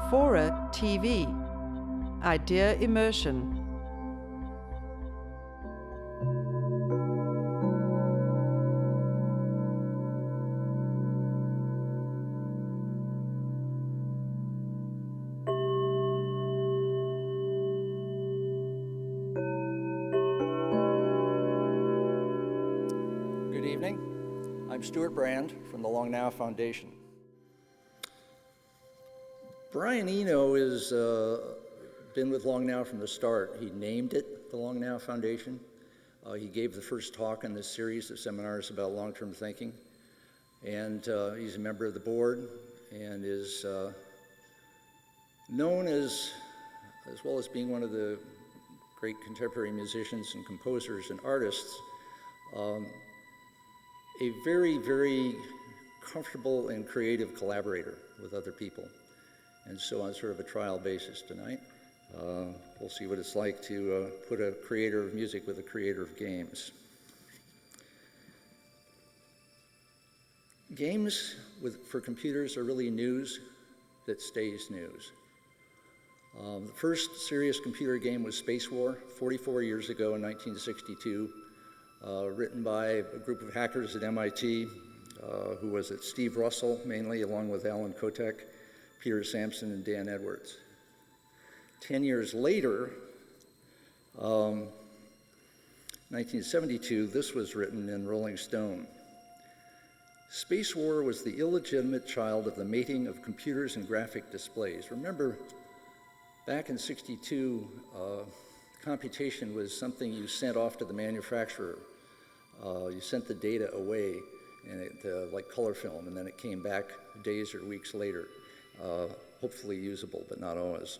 Fora TV. Idea Immersion. Good evening. I'm Stewart Brand from the Long Now Foundation. Brian Eno has been with Long Now from the start. He named it the Long Now Foundation. He gave the first talk in this series of seminars about long-term thinking. And he's a member of the board and is known as well as being one of the great contemporary musicians and composers and artists, a very, very comfortable and creative collaborator with other people. And so on sort of a trial basis tonight, we'll see what it's like to put a creator of music with a creator of games. Games for computers are really news that stays news. The first serious computer game was Space War, 44 years ago in 1962, written by a group of hackers at MIT, who was it Steve Russell mainly, along with Alan Kotek, Peter Sampson, and Dan Edwards. 10 years later, 1972, this was written in Rolling Stone. Space War was the illegitimate child of the mating of computers and graphic displays. Remember, back in '62, computation was something you sent off to the manufacturer. You sent the data away, and like color film, and then it came back days or weeks later. Hopefully usable, but not always.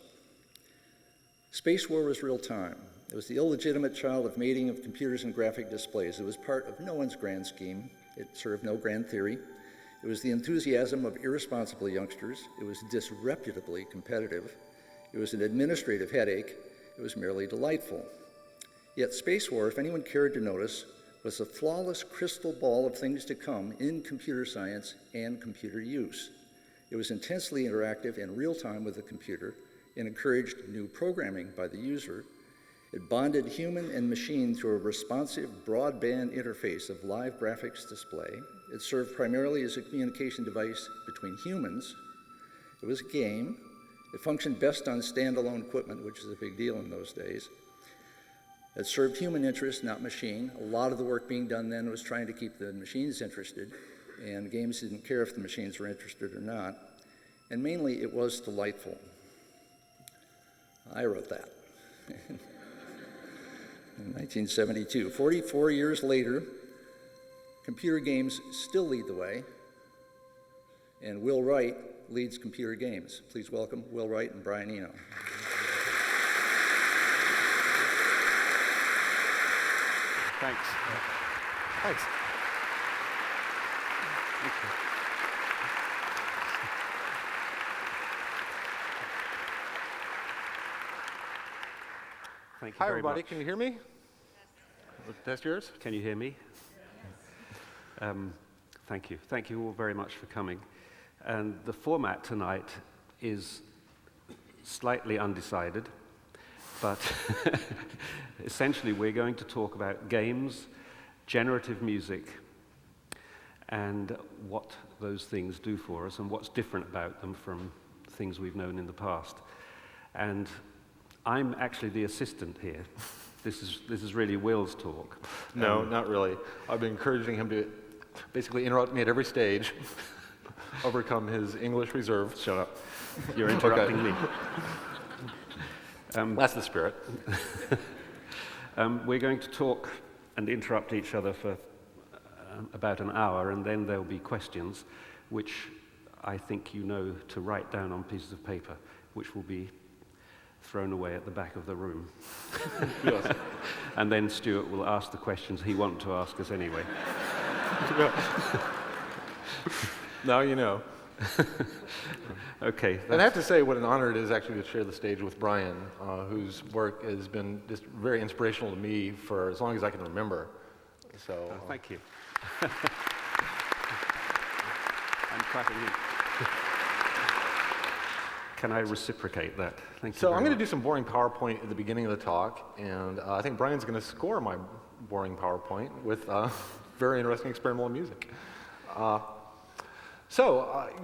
Space War was real time. It was the illegitimate child of mating of computers and graphic displays. It was part of no one's grand scheme. It served no grand theory. It was the enthusiasm of irresponsible youngsters. It was disreputably competitive. It was an administrative headache. It was merely delightful. Yet Space War, if anyone cared to notice, was a flawless crystal ball of things to come in computer science and computer use. It was intensely interactive in real time with the computer and encouraged new programming by the user. It bonded human and machine through a responsive broadband interface of live graphics display. It served primarily as a communication device between humans. It was a game. It functioned best on standalone equipment, which is a big deal in those days. It served human interest, not machine. A lot of the work being done then was trying to keep the machines interested, and games didn't care if the machines were interested or not. And mainly, it was delightful. I wrote that in 1972. 44 years later, computer games still lead the way, and Will Wright leads computer games. Please welcome Will Wright and Brian Eno. Thanks. Thanks. Thank you. Thank you. Hi, everybody. Can you hear me? Yes. Test yours? Can you hear me? Yes. Thank you. Thank you all very much for coming. And the format tonight is slightly undecided, but essentially we're going to talk about games, generative music, and what those things do for us and what's different about them from things we've known in the past. And I'm actually the assistant here. This is really Will's talk. No, not really. I've been encouraging him to basically interrupt me at every stage, overcome his English reserve. Shut up. You're interrupting me. That's the spirit. We're going to talk and interrupt each other for about an hour, and then there'll be questions, which I think you know to write down on pieces of paper, which will be thrown away at the back of the room. Yes. And then Stewart will ask the questions he wants to ask us anyway. Now you know. Okay. And I have to say what an honor it is actually to share the stage with Brian, whose work has been just very inspirational to me for as long as I can remember. So thank you. I'm clapping you. Can I reciprocate that? Thank you. So I'm going to do some boring PowerPoint at the beginning of the talk, and I think Brian's going to score my boring PowerPoint with very interesting experimental music. You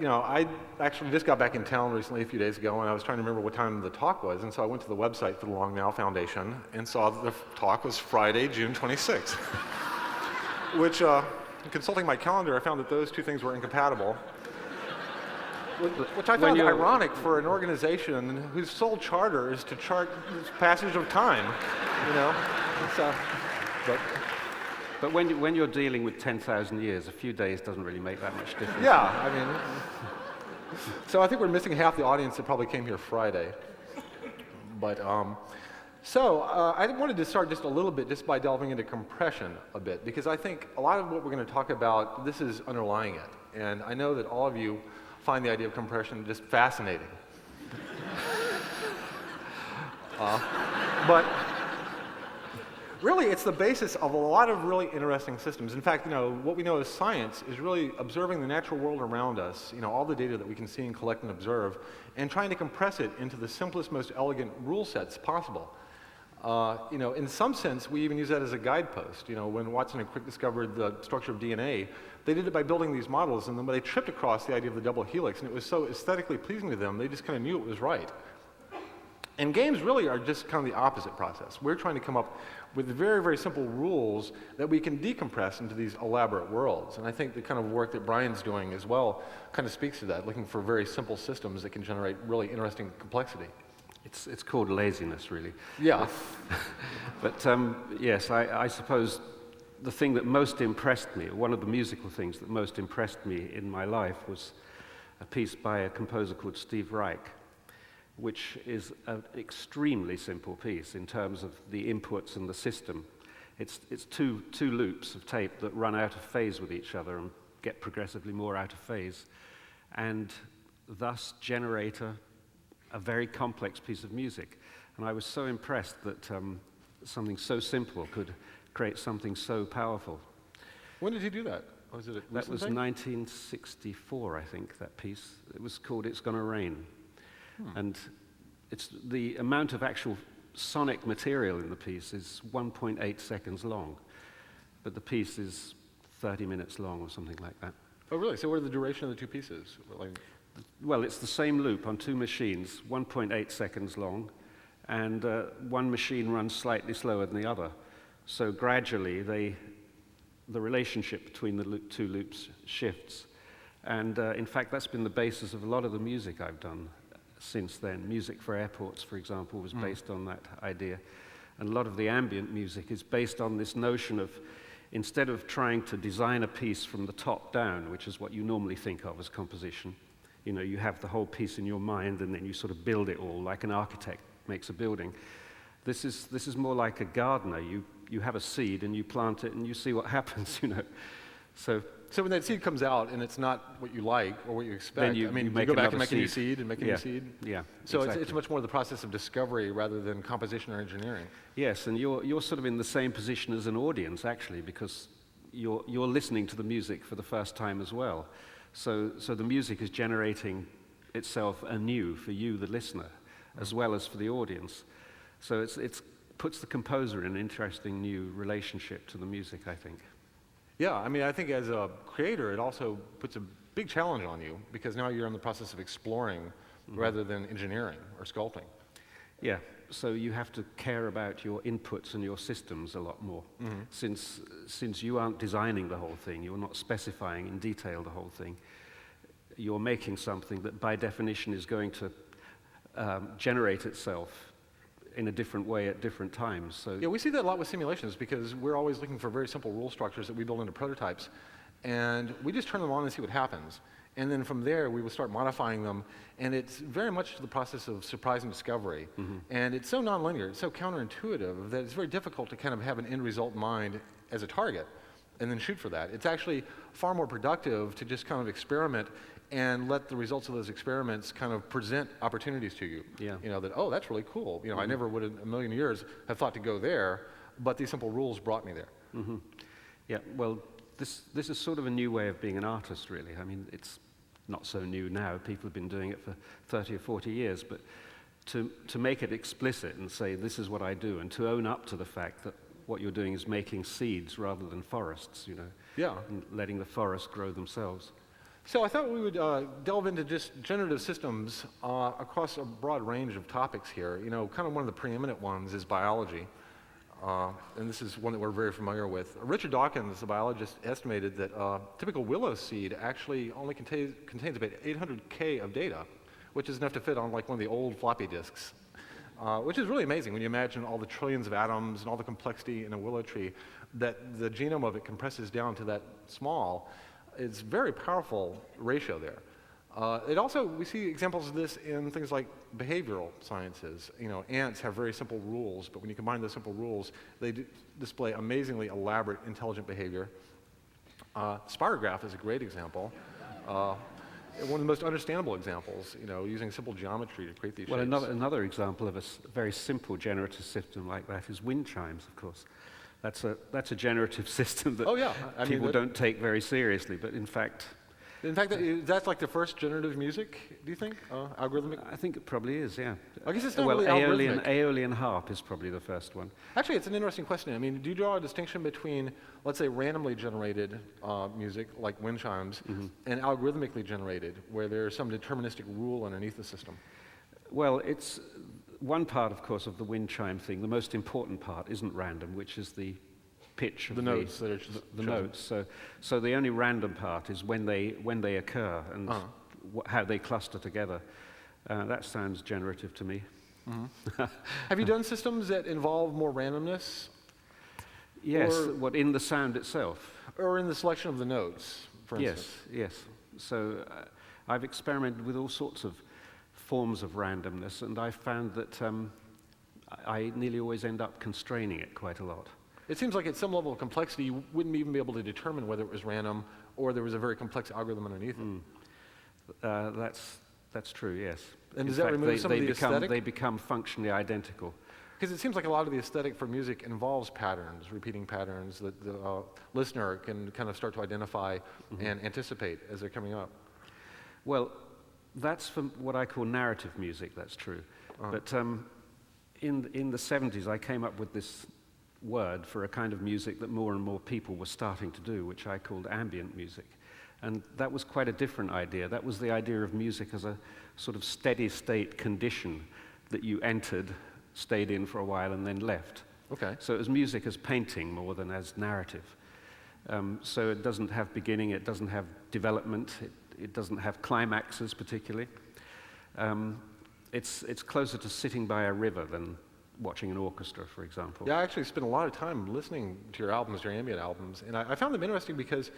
know, I actually just got back in town recently, a few days ago, and I was trying to remember what time the talk was, and so I went to the website for the Long Now Foundation and saw that the talk was Friday, June 26th, which, consulting my calendar, I found that those two things were incompatible. Which I found ironic for an organization whose sole charter is to chart the passage of time, you know. But when you're dealing with 10,000 years, a few days doesn't really make that much difference. Yeah, I mean, so I think we're missing half the audience that probably came here Friday. But I wanted to start just a little bit just by delving into compression a bit, because I think a lot of what we're going to talk about, this is underlying it. And I know that all of you find the idea of compression just fascinating. But really, it's the basis of a lot of really interesting systems. In fact, you know, what we know as science is really observing the natural world around us, you know, all the data that we can see and collect and observe, and trying to compress it into the simplest, most elegant rule sets possible. You know, in some sense, we even use that as a guidepost. You know, when Watson and Crick discovered the structure of DNA, they did it by building these models, and then when they tripped across the idea of the double helix, and it was so aesthetically pleasing to them, they just kind of knew it was right. And games really are just kind of the opposite process. We're trying to come up with very, very simple rules that we can decompress into these elaborate worlds. And I think the kind of work that Brian's doing as well kind of speaks to that, looking for very simple systems that can generate really interesting complexity. It's called laziness, really. Yeah. But yes, I suppose the thing that most impressed me, one of the musical things that most impressed me in my life, was a piece by a composer called Steve Wright, which is an extremely simple piece in terms of the inputs and the system. It's two loops of tape that run out of phase with each other and get progressively more out of phase, and thus generate a very complex piece of music. And I was so impressed that something so simple could create something so powerful. When did he do that? Was it that was 1964, I think, that piece. It was called It's Gonna Rain. And it's the amount of actual sonic material in the piece is 1.8 seconds long, but the piece is 30 minutes long or something like that. Oh, really? So what are the duration of the two pieces? Well, it's the same loop on two machines, 1.8 seconds long, and one machine runs slightly slower than the other. So gradually, the relationship between the two loops shifts. And in fact, that's been the basis of a lot of the music I've done since then. Music for airports, for example, was based on that idea. And a lot of the ambient music is based on this notion of, instead of trying to design a piece from the top down, which is what you normally think of as composition, you know, you have the whole piece in your mind and then you sort of build it all like an architect makes a building. This is more like a gardener. You have a seed and you plant it and you see what happens, you know. So when that seed comes out and it's not what you like or what you expect, then you go back and make a new seed and make a new seed? Yeah. So exactly. it's much more the process of discovery rather than composition or engineering. Yes, and you're sort of in the same position as an audience, actually, because you're listening to the music for the first time as well. So the music is generating itself anew for you, the listener, as well as for the audience. So it puts the composer in an interesting new relationship to the music, I think. Yeah, I mean, I think as a creator, it also puts a big challenge on you, because now you're in the process of exploring rather than engineering or sculpting. Yeah, so you have to care about your inputs and your systems a lot more. Since you aren't designing the whole thing, you're not specifying in detail the whole thing, you're making something that by definition is going to generate itself in a different way at different times. So yeah, we see that a lot with simulations, because we're always looking for very simple rule structures that we build into prototypes, and we just turn them on and see what happens. And then from there, we will start modifying them, and it's very much the process of surprise and discovery. And it's so nonlinear, it's so counterintuitive, that it's very difficult to kind of have an end result in mind as a target and then shoot for that. It's actually far more productive to just kind of experiment and let the results of those experiments kind of present opportunities to you. Yeah. You know, that, oh, that's really cool. You know, I never would in a million years have thought to go there, but these simple rules brought me there. Yeah, well, this is sort of a new way of being an artist, really. I mean, it's not so new now. People have been doing it for 30 or 40 years. But to make it explicit and say, this is what I do, and to own up to the fact that what you're doing is making seeds rather than forests, you know, yeah, and letting the forests grow themselves. So I thought we would delve into just generative systems across a broad range of topics here. You know, kind of one of the preeminent ones is biology. And this is one that we're very familiar with. Richard Dawkins, the biologist, estimated that typical willow seed actually only contains about 800K of data, which is enough to fit on like one of the old floppy disks, which is really amazing when you imagine all the trillions of atoms and all the complexity in a willow tree, that the genome of it compresses down to that small. It's a very powerful ratio there. It also, we see examples of this in things like behavioral sciences. You know, ants have very simple rules, but when you combine those simple rules, they display amazingly elaborate, intelligent behavior. Spirograph is a great example. One of the most understandable examples, you know, using simple geometry to create these shapes. Well, another example of a very simple generative system like that is wind chimes, of course. That's a generative system that people don't take very seriously, but in fact, that's like the first generative music, do you think? Algorithmic? I think it probably is, yeah. I guess it's not really algorithmic. Aeolian harp is probably the first one. Actually, it's an interesting question. I mean, do you draw a distinction between, let's say, randomly generated music, like wind chimes, and algorithmically generated, where there's some deterministic rule underneath the system? Well, it's one part, of course, of the wind chime thing. The most important part isn't random, which is the pitch of the notes that are the notes. So the only random part is when they occur and how they cluster together. That sounds generative to me. Have you done systems that involve more randomness? Yes. What, in the sound itself? Or in the selection of the notes, for instance? Yes. So I've experimented with all sorts of forms of randomness, and I found that I nearly always end up constraining it quite a lot. It seems like at some level of complexity, you wouldn't even be able to determine whether it was random or there was a very complex algorithm underneath it. That's true, yes. And does that remove some of the aesthetic? They become functionally identical. Because it seems like a lot of the aesthetic for music involves patterns, repeating patterns that the listener can kind of start to identify and anticipate as they're coming up. Well, that's for what I call narrative music, that's true. But in the 70s, I came up with this word for a kind of music that more and more people were starting to do, which I called ambient music. And that was quite a different idea. That was the idea of music as a sort of steady state condition that you entered, stayed in for a while, and then left. Okay. So it was music as painting more than as narrative. So it doesn't have beginning, it doesn't have development, it doesn't have climaxes particularly. It's closer to sitting by a river than watching an orchestra, for example. Yeah, I actually spent a lot of time listening to your albums, your ambient albums, and I found them interesting because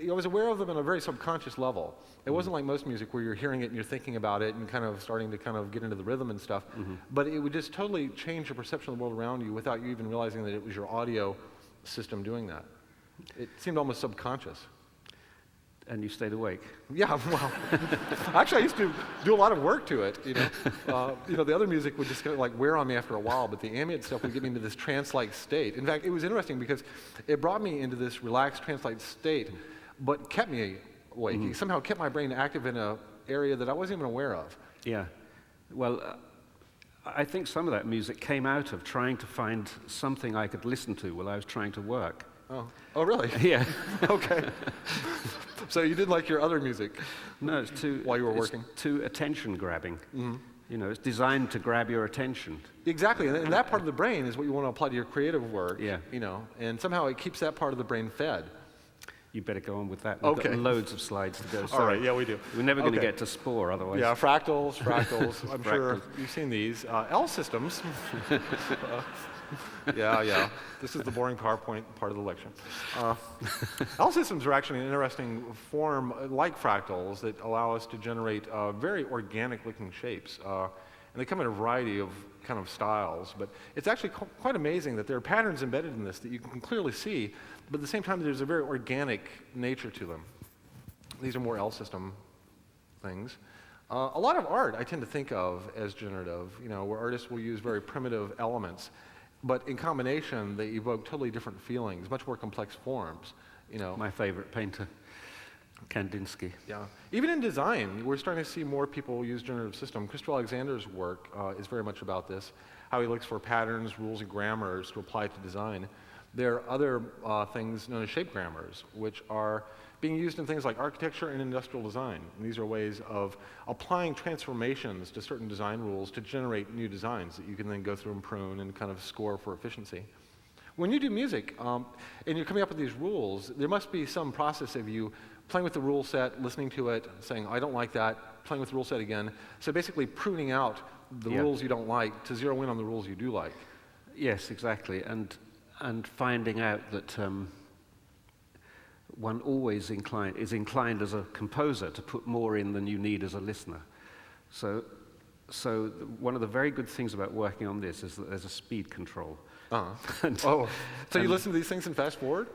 I was aware of them on a very subconscious level. It wasn't like most music where you're hearing it and you're thinking about it and kind of starting to kind of get into the rhythm and stuff, but it would just totally change your perception of the world around you without you even realizing that it was your audio system doing that. It seemed almost subconscious. And you stayed awake? Yeah, well, actually I used to do a lot of work to it, you know. The other music would just kind of like wear on me after a while, but the ambient stuff would get me into this trance-like state. In fact, it was interesting because it brought me into this relaxed trance-like state, but kept me awake. It somehow kept my brain active in an area that I wasn't even aware of. Yeah. Well, I think some of that music came out of trying to find something I could listen to while I was trying to work. Oh, really? Yeah. Okay. So you didn't like your other music? No, it's too. While you were working? Too attention grabbing. You know, it's designed to grab your attention. Exactly, and that part of the brain is what you want to apply to your creative work. Yeah. You know, and somehow it keeps that part of the brain fed. You better go on with that. We've got loads of slides to go. Sorry. All right, yeah, we do. We're never going to get to Spore otherwise. Yeah, fractals. I'm sure you've seen these. L systems. Yeah. This is the boring PowerPoint part of the lecture. L systems are actually an interesting form, like fractals, that allow us to generate very organic-looking shapes. And they come in a variety of kind of styles, but it's actually quite amazing that there are patterns embedded in this that you can clearly see, but at the same time there's a very organic nature to them. These are more L system things. A lot of art I tend to think of as generative, you know, where artists will use very primitive elements, but in combination they evoke totally different feelings, much more complex forms, you know. My favorite painter. Kandinsky. Yeah. Even in design, we're starting to see more people use generative system. Christopher Alexander's work is very much about this, how he looks for patterns, rules, and grammars to apply to design. There are other things known as shape grammars, which are being used in things like architecture and industrial design. And these are ways of applying transformations to certain design rules to generate new designs that you can then go through and prune and kind of score for efficiency. When you do music and you're coming up with these rules, there must be some process of you playing with the rule set, listening to it, saying, I don't like that, playing with the rule set again. So basically pruning out the rules you don't like to zero in on the rules you do like. Yes, exactly. And finding out that one always is inclined as a composer to put more in than you need as a listener. So one of the very good things about working on this is that there's a speed control. So you listen to these things and fast forward?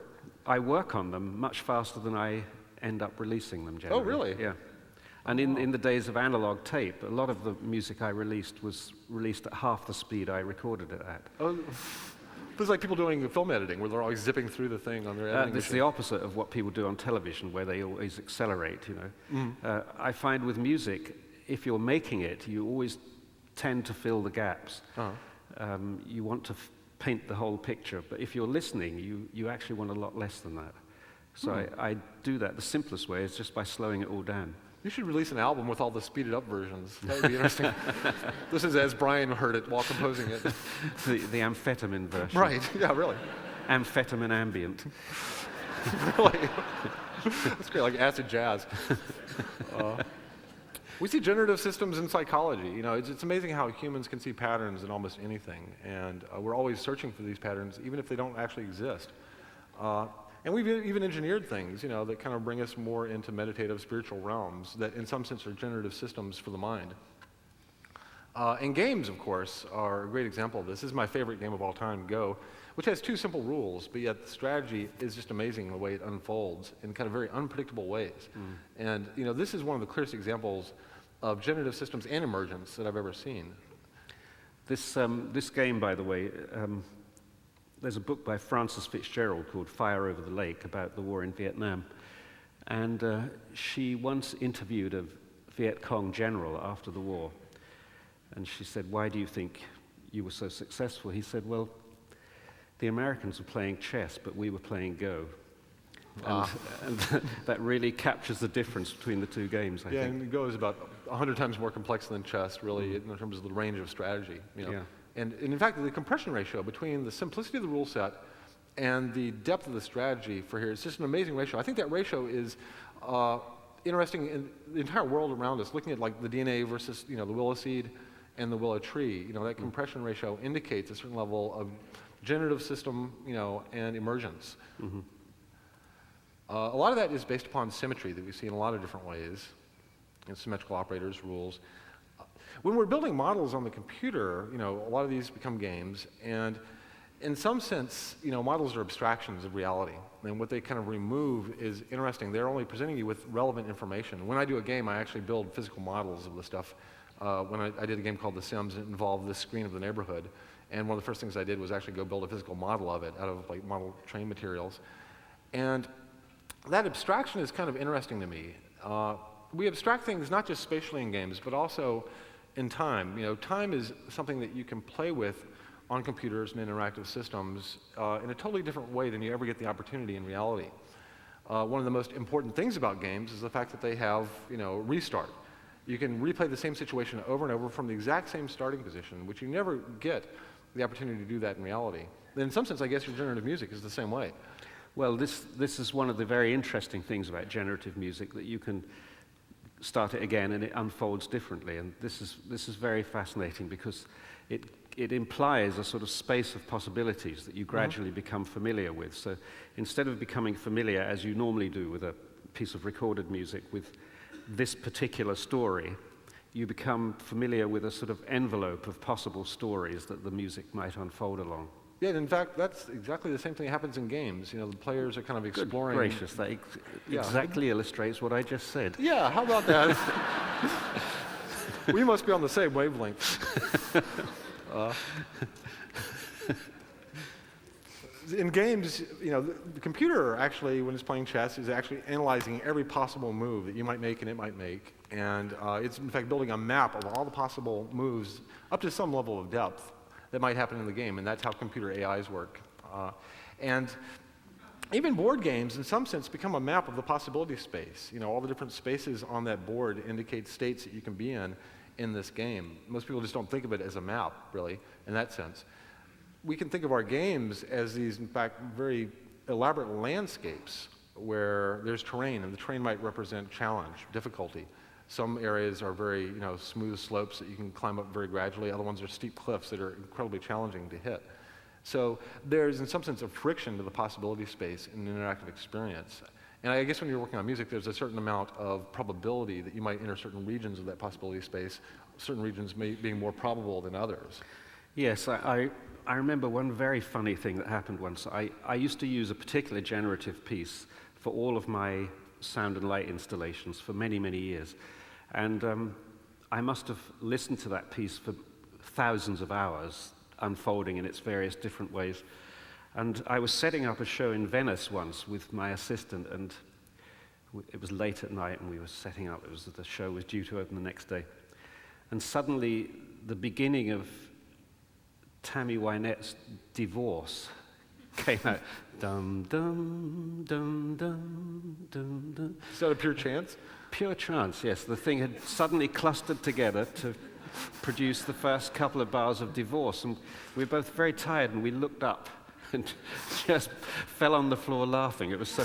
I work on them much faster than I end up releasing them generally. Oh, really? Yeah. And in the days of analog tape, a lot of the music I released was released at half the speed I recorded it at. Oh, it's like people doing film editing, where they're always zipping through the thing on their editing It's the opposite of what people do on television, where they always accelerate, you know. I find with music, if you're making it, you always tend to fill the gaps. You want to paint the whole picture, but if you're listening, you actually want a lot less than that. So I do that. The simplest way is just by slowing it all down. You should release an album with all the speeded up versions. That would be interesting. This is as Brian heard it while composing it. The amphetamine version. Right, yeah, really. Amphetamine ambient. Really? That's great, like acid jazz. We see generative systems in psychology. You know, it's amazing how humans can see patterns in almost anything, and we're always searching for these patterns, even if they don't actually exist. And we've even engineered things, you know, that kind of bring us more into meditative spiritual realms that in some sense are generative systems for the mind. And games, of course, are a great example of this. This is my favorite game of all time, Go, which has two simple rules, but yet the strategy is just amazing the way it unfolds in kind of very unpredictable ways. And, you know, this is one of the clearest examples of generative systems and emergence that I've ever seen. This game, by the way, there's a book by Frances Fitzgerald called Fire Over the Lake about the war in Vietnam. And she once interviewed a Viet Cong general after the war. And she said, why do you think you were so successful? He said, well, the Americans were playing chess, but we were playing Go. And that really captures the difference between the two games, I think. And Go is about 100 times more complex than chess, really, in terms of the range of strategy. You know? Yeah. And in fact, the compression ratio between the simplicity of the rule set and the depth of the strategy for here is just an amazing ratio. I think that ratio is interesting in the entire world around us, looking at like the DNA versus, you know, the willow seed and the willow tree. You know, that compression ratio indicates a certain level of generative system, you know, and emergence. A lot of that is based upon symmetry that we see in a lot of different ways, in symmetrical operators, rules. When we're building models on the computer, you know, a lot of these become games, and in some sense, you know, models are abstractions of reality, and what they kind of remove is interesting. They're only presenting you with relevant information. When I do a game, I actually build physical models of the stuff. When I did a game called The Sims, it involved the screen of the neighborhood, and one of the first things I did was actually go build a physical model of it out of like model train materials. And that abstraction is kind of interesting to me. We abstract things not just spatially in games, but also in time. You know, time is something that you can play with on computers and interactive systems in a totally different way than you ever get the opportunity in reality. One of the most important things about games is the fact that they have, you know, restart. You can replay the same situation over and over from the exact same starting position, which you never get the opportunity to do that in reality. And in some sense, I guess your generative music is the same way. Well, this is one of the very interesting things about generative music, that you can start it again and it unfolds differently. And this is very fascinating because it implies a sort of space of possibilities that you gradually become familiar with. So instead of becoming familiar, as you normally do with a piece of recorded music, with this particular story, you become familiar with a sort of envelope of possible stories that the music might unfold along. Yeah, in fact, that's exactly the same thing that happens in games. You know, the players are kind of exploring. Good gracious, that exactly illustrates what I just said. Yeah, how about that? We must be on the same wavelength. in games, the computer actually, when it's playing chess, is actually analyzing every possible move that you might make and it might make. And it's, in fact, building a map of all the possible moves up to some level of depth that might happen in the game. And that's how computer AIs work. And even board games, in some sense, become a map of the possibility space. All the different spaces on that board indicate states that you can be in this game. Most people just don't think of it as a map, really, in that sense. We can think of our games as these, in fact, very elaborate landscapes where there's terrain, and the terrain might represent challenge, difficulty. Some areas are very, smooth slopes that you can climb up very gradually. Other ones are steep cliffs that are incredibly challenging to hit. So there's, in some sense, a friction to the possibility space in an interactive experience. And I guess when you're working on music, there's a certain amount of probability that you might enter certain regions of that possibility space, certain regions being more probable than others. Yes, I remember one very funny thing that happened once. I used to use a particular generative piece for all of my sound and light installations for many, many years. And I must have listened to that piece for thousands of hours, unfolding in its various different ways. And I was setting up a show in Venice once with my assistant, and it was late at night, and we were setting up. The show was due to open the next day. And suddenly, the beginning of Tammy Wynette's Divorce came out. Dum, dum, dum, dum, dum, dum. Is that a pure chance? Pure chance, yes. The thing had suddenly clustered together to produce the first couple of bars of Divorce. And we were both very tired, and we looked up and just fell on the floor laughing. It was so...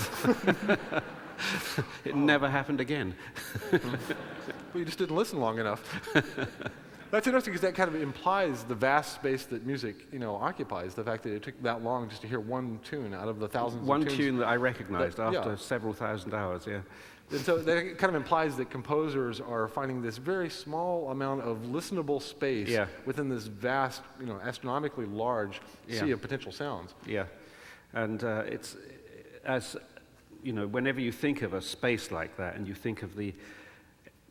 It never happened again. Well, you just didn't listen long enough. That's interesting because that kind of implies the vast space that music, occupies. The fact that it took that long just to hear one tune out of the thousands of tunes. One tune that I recognized after several thousand hours, yeah. And so that kind of implies that composers are finding this very small amount of listenable space within this vast, astronomically large sea of potential sounds. Yeah, and it's as whenever you think of a space like that, and you think of the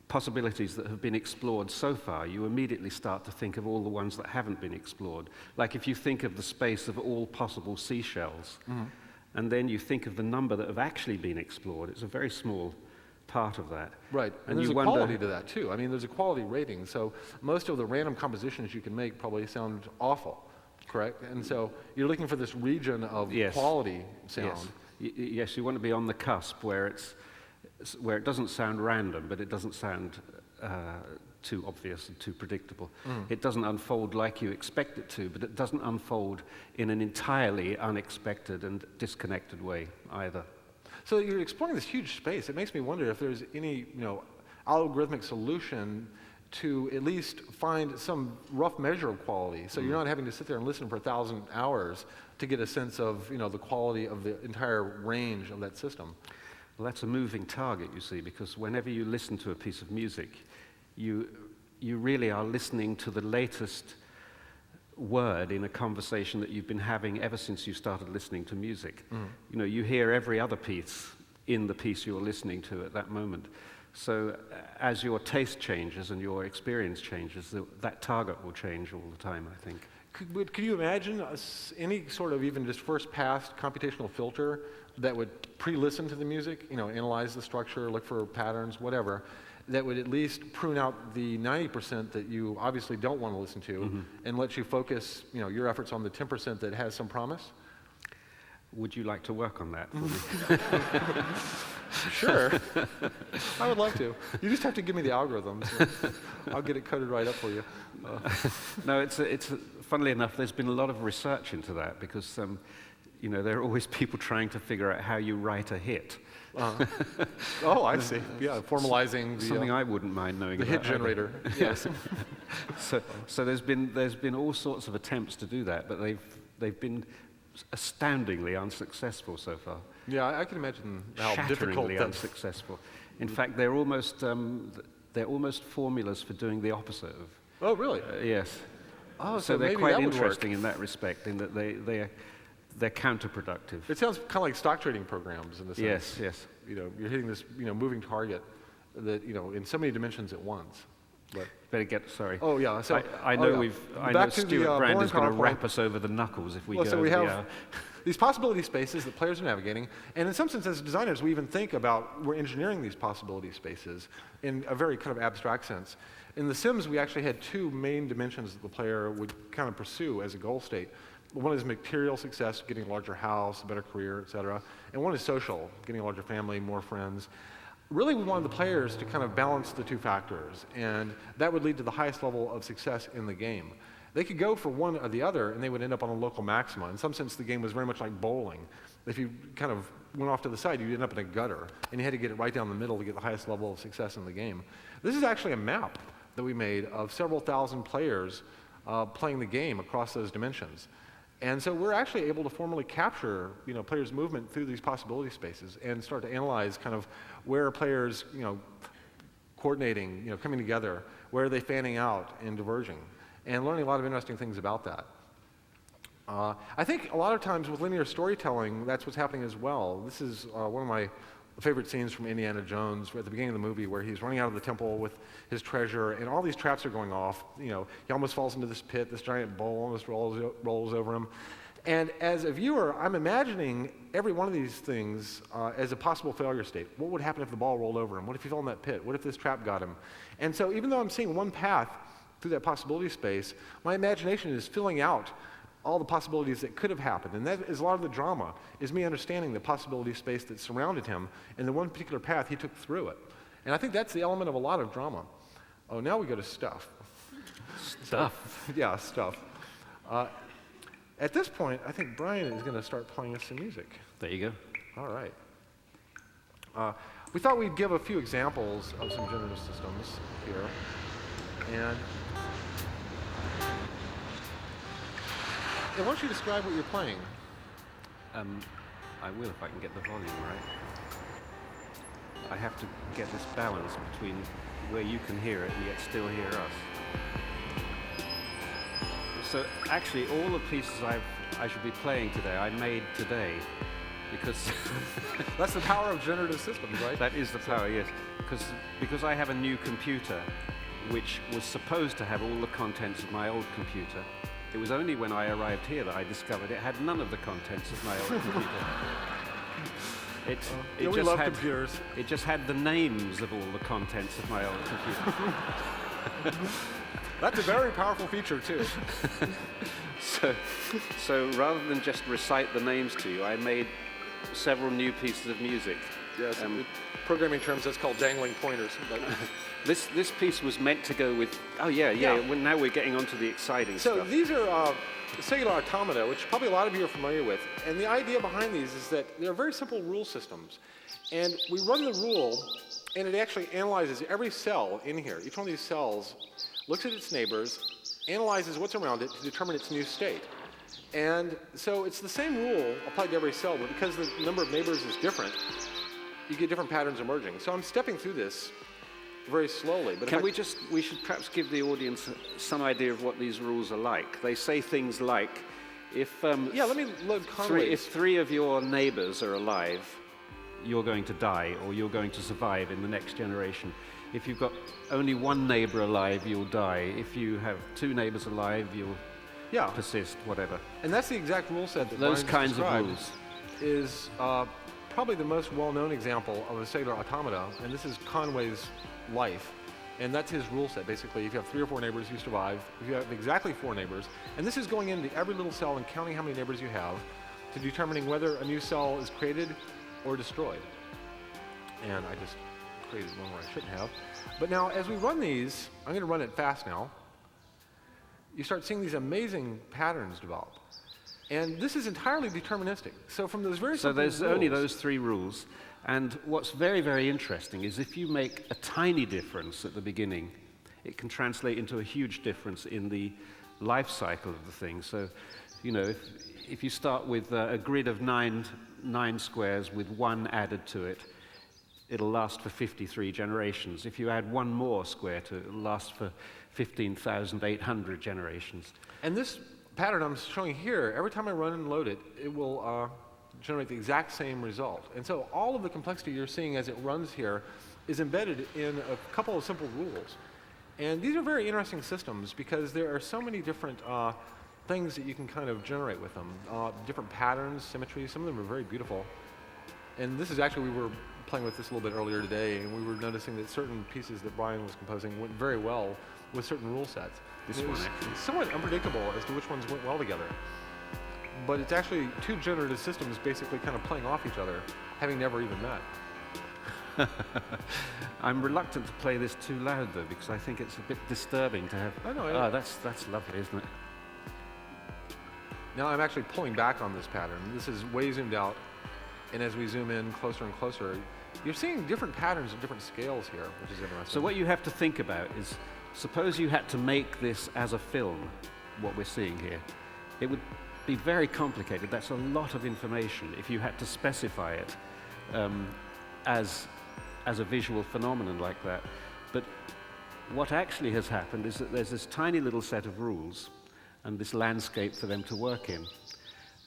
possibilities that have been explored so far, you immediately start to think of all the ones that haven't been explored. Like if you think of the space of all possible seashells, and then you think of the number that have actually been explored, it's a very small part of that. Right, and there's a quality to that too. I mean, there's a quality rating, so most of the random compositions you can make probably sound awful, correct? And so you're looking for this region of quality sound. Yes, you want to be on the cusp where it doesn't sound random, but it doesn't sound too obvious and too predictable. It doesn't unfold like you expect it to, but it doesn't unfold in an entirely unexpected and disconnected way either. So you're exploring this huge space. It makes me wonder if there's any, algorithmic solution to at least find some rough measure of quality. So you're not having to sit there and listen for 1,000 hours to get a sense of, the quality of the entire range of that system. Well, that's a moving target, you see, because whenever you listen to a piece of music, you really are listening to the latest word in a conversation that you've been having ever since you started listening to music. You hear every other piece in the piece you're listening to at that moment. So as your taste changes and your experience changes, that target will change all the time, I think. Could you imagine any sort of even just first-pass computational filter that would pre-listen to the music, analyze the structure, look for patterns, whatever, that would at least prune out the 90% that you obviously don't want to listen to and let you focus, your efforts on the 10% that has some promise? Would you like to work on that? Sure. I would love to. You just have to give me the algorithms. I'll get it coded right up for you. No, it's funnily enough, there's been a lot of research into that because, there are always people trying to figure out how you write a hit. Oh, I see. Yeah, formalizing something I wouldn't mind knowing the about. hit generator. Yes. So there's been all sorts of attempts to do that, but they've been astoundingly unsuccessful so far. Yeah, I can imagine how difficult Shatteringly unsuccessful. In fact, they're almost formulas for doing the opposite of. Oh, really? Yes. Oh, so they're maybe quite that would interesting work. in that respect, in that they're counterproductive. It sounds kind of like stock trading programs in the sense. Yes. You're hitting this moving target that in so many dimensions at once. But better get, sorry. Oh, yeah. So, I know I know Stewart Brand is going to PowerPoint. wrap us over the knuckles if we go So we over have these possibility spaces that players are navigating, and in some sense, as designers, we even think about we're engineering these possibility spaces in a very kind of abstract sense. In The Sims, we actually had two main dimensions that the player would kind of pursue as a goal state. One is material success, getting a larger house, a better career, et cetera, and one is social, getting a larger family, more friends. Really, we wanted the players to kind of balance the two factors, and that would lead to the highest level of success in the game. They could go for one or the other, and they would end up on a local maxima. In some sense, the game was very much like bowling. If you kind of went off to the side, you'd end up in a gutter, and you had to get it right down the middle to get the highest level of success in the game. This is actually a map that we made of several thousand players playing the game across those dimensions. And so we're actually able to formally capture, players' movement through these possibility spaces and start to analyze kind of where are players, coordinating, coming together, where are they fanning out and diverging, and learning a lot of interesting things about that. I think a lot of times with linear storytelling, that's what's happening as well. This is one of my favorite scenes from Indiana Jones at the beginning of the movie where he's running out of the temple with his treasure, and all these traps are going off. He almost falls into this pit, this giant bowl almost rolls over him. And as a viewer, I'm imagining every one of these things as a possible failure state. What would happen if the ball rolled over him? What if he fell in that pit? What if this trap got him? And so even though I'm seeing one path through that possibility space, my imagination is filling out all the possibilities that could have happened. And that is a lot of the drama, is me understanding the possibility space that surrounded him and the one particular path he took through it. And I think that's the element of a lot of drama. Oh, now we go to stuff. Stuff? Yeah, stuff. At this point, I think Brian is going to start playing us some music. There you All right. We thought we'd give a few examples of some generative systems here. And why don't you describe what you're playing? go. I will if I can get the volume right. I have to get this balance between where you can hear it and yet still hear us. So actually, all the pieces I should be playing today, I made today, because That's the power of generative systems, right? that is the power, yes. Because I have a new computer, which was supposed to have all the contents of my old computer. It was only when I arrived here that I discovered it had none of the contents of my old computer. We love computers. It just had the names of all the contents of my old computer. That's a very powerful feature, too. So rather than just recite the names to you, I made several new pieces of music. Yes, in programming terms, that's called dangling pointers. This piece was meant to go with, well, now we're getting on to the exciting stuff. So these are cellular automata, which probably a lot of you are familiar with. And the idea behind these is that they're very simple rule systems. And we run the rule, and it actually analyzes every cell in here. Each one of these cells looks at its neighbors, analyzes what's around it to determine its new state. And so it's the same rule applied to every cell, but because the number of neighbors is different, you get different patterns emerging. So I'm stepping through this very slowly. But we should perhaps give the audience some idea of what these rules are like. They say things like, if let me load Conway's. if three of your neighbors are alive, you're going to die, or you're going to survive in the next generation. If you've got only one neighbor alive, you'll die. If you have two neighbors alive, you'll persist, whatever. And that's the exact rule set that those Brian kinds of rules is probably the most well-known example of a cellular automata, and this is Conway's life. And that's his rule set, basically. If you have 3 or 4 neighbors, you survive. If you have exactly 4 neighbors, and this is going into every little cell and counting how many neighbors you have to determining whether a new cell is created or destroyed. And I just created one where I shouldn't have. But now, as we run these, I'm going to run it fast now, you start seeing these amazing patterns develop. And this is entirely deterministic. So from those very simple there's rules, only those 3 rules. And what's very, very interesting is if you make a tiny difference at the beginning, it can translate into a huge difference in the life cycle of the thing. So, if you start with a grid of 9 squares with 1 added to it, it'll last for 53 generations. If you add 1 more square to it, it'll last for 15,800 generations. And this pattern I'm showing here, every time I run and load it, it will generate the exact same result. And so all of the complexity you're seeing as it runs here is embedded in a couple of simple rules. And these are very interesting systems because there are so many different things that you can kind of generate with them. Different patterns, symmetry, some of them are very beautiful. And this is actually, we were playing with this a little bit earlier today, and we were noticing that certain pieces that Brian was composing went very well with certain rule sets. This one was actually. somewhat unpredictable as to which ones went well together. But it's actually two generative systems basically kind of playing off each other, having never even met. I'm reluctant to play this too loud, though, because I think it's a bit disturbing to have... I know. Oh, that's lovely, isn't it? Now I'm actually pulling back on this pattern. This is way zoomed out, and as we zoom in closer and closer, you're seeing different patterns at different scales here, which is interesting. So what you have to think about is, suppose you had to make this as a film, what we're seeing here. It would be very complicated. That's a lot of information if you had to specify it as a visual phenomenon like that. But what actually has happened is that there's this tiny little set of rules and this landscape for them to work in.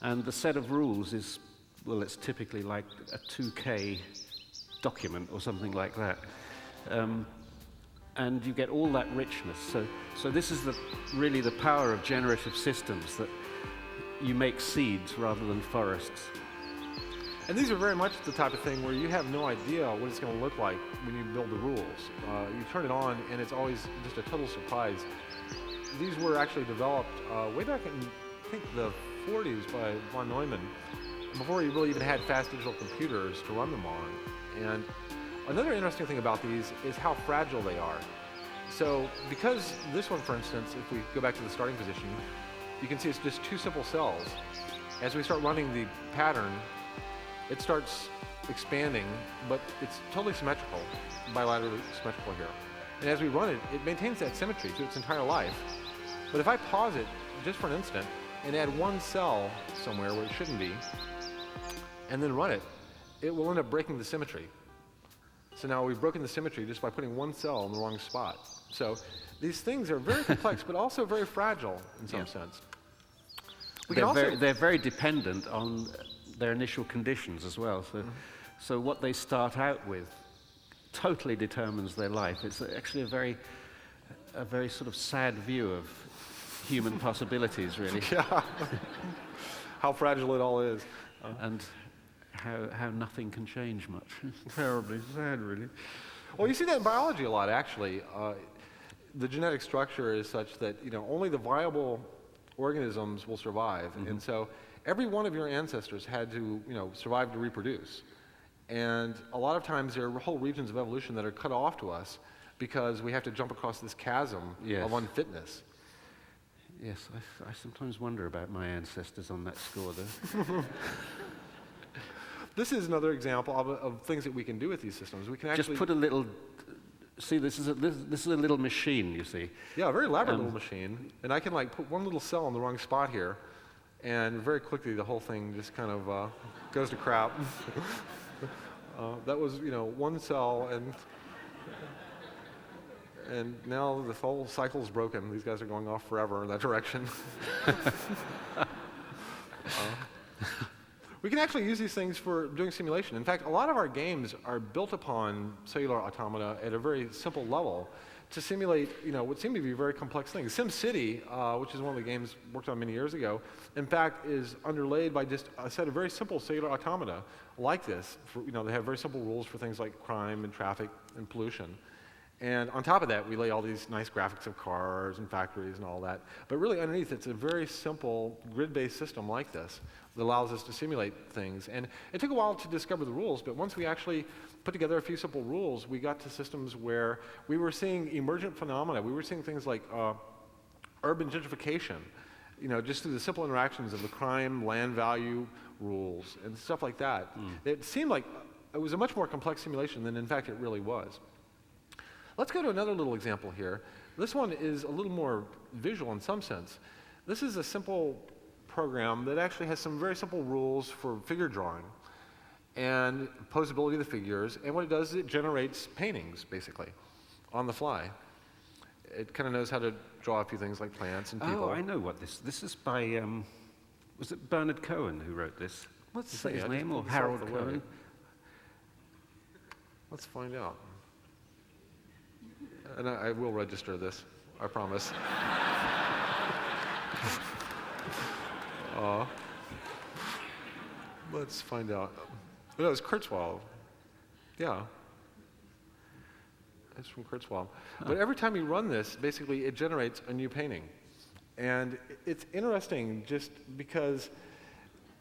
And the set of rules is, well, it's typically like a 2K document or something like that. And you get all that richness. So this is really the power of generative systems, that you make seeds rather than forests. And these are very much the type of thing where you have no idea what it's going to look like when you build the rules. You turn it on, and it's always just a total surprise. These were actually developed way back in, I think, the 40s by von Neumann, before you really even had fast digital computers to run them on. And another interesting thing about these is how fragile they are. So because this one, for instance, if we go back to the starting position, you can see it's just two simple cells. As we start running the pattern, it starts expanding, but it's totally symmetrical, bilaterally symmetrical here. And as we run it, it maintains that symmetry through its entire life. But if I pause it just for an instant and add one cell somewhere where it shouldn't be, and then run it, it will end up breaking the symmetry. So now we've broken the symmetry just by putting one cell in the wrong spot. So these things are very complex, but also very fragile in some sense. They're very dependent on their initial conditions as well. So, so what they start out with totally determines their life. It's actually a very sort of sad view of human possibilities, really. Yeah. How fragile it all is. And how nothing can change much. It's terribly sad, really. Well, you see that in biology a lot, actually. The genetic structure is such that only the viable organisms will survive, and so every one of your ancestors had to survive to reproduce. And a lot of times there are whole regions of evolution that are cut off to us because we have to jump across this chasm of unfitness. Yes, I sometimes wonder about my ancestors on that score, though. This is another example of things that we can do with these systems. We can actually just put a little. See, this is a little machine. You see. Yeah, a very elaborate little machine, and I can put one little cell in the wrong spot here, and very quickly the whole thing just kind of goes to crap. That was one cell, and now the whole cycle's broken. These guys are going off forever in that direction. We can actually use these things for doing simulation. In fact, a lot of our games are built upon cellular automata at a very simple level to simulate, what seem to be very complex things. SimCity, which is one of the games worked on many years ago, in fact, is underlaid by just a set of very simple cellular automata like this. They have very simple rules for things like crime and traffic and pollution. And on top of that, we lay all these nice graphics of cars and factories and all that. But really underneath, it's a very simple grid-based system like this that allows us to simulate things. And it took a while to discover the rules, but once we actually put together a few simple rules, we got to systems where we were seeing emergent phenomena. We were seeing things like urban gentrification, just through the simple interactions of the crime, land value rules, and stuff like that. It seemed like it was a much more complex simulation than, in fact, it really was. Let's go to another little example here. This one is a little more visual in some sense. This is a simple program that actually has some very simple rules for figure drawing and posability of the figures. And what it does is it generates paintings, basically, on the fly. It kind of knows how to draw a few things like plants and people. Oh, I know what this is by, was it Bernard Cohen who wrote this? Let's is see. that his name, or Harold Cohen? Let's find out. And I will register this, I promise. Let's find out. No, it's Kurzweil. Yeah. It's from Kurzweil. But every time you run this, basically it generates a new painting. And it's interesting just because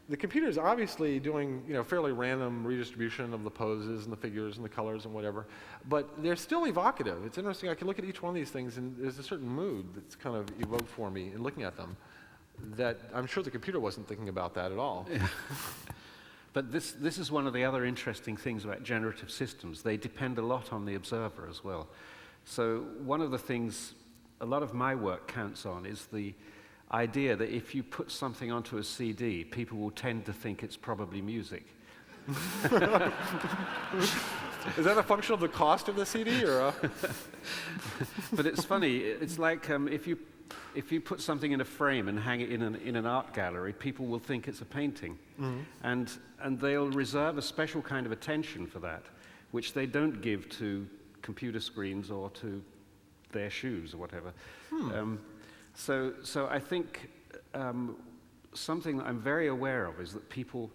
the computer is obviously doing fairly random redistribution of the poses and the figures and the colors and whatever, but they're still evocative. It's interesting. I can look at each one of these things and there's a certain mood that's kind of evoked for me in looking at them that I'm sure the computer wasn't thinking about that at all. But this is one of the other interesting things about generative systems. They depend a lot on the observer as well. So one of the things a lot of my work counts on is the idea that if you put something onto a CD, people will tend to think it's probably music. Is that a function of the cost of the CD, or? But it's funny. It's like if you put something in a frame and hang it in an art gallery, people will think it's a painting, and they'll reserve a special kind of attention for that, which they don't give to computer screens or to their shoes or whatever. So I think something that I'm very aware of is that people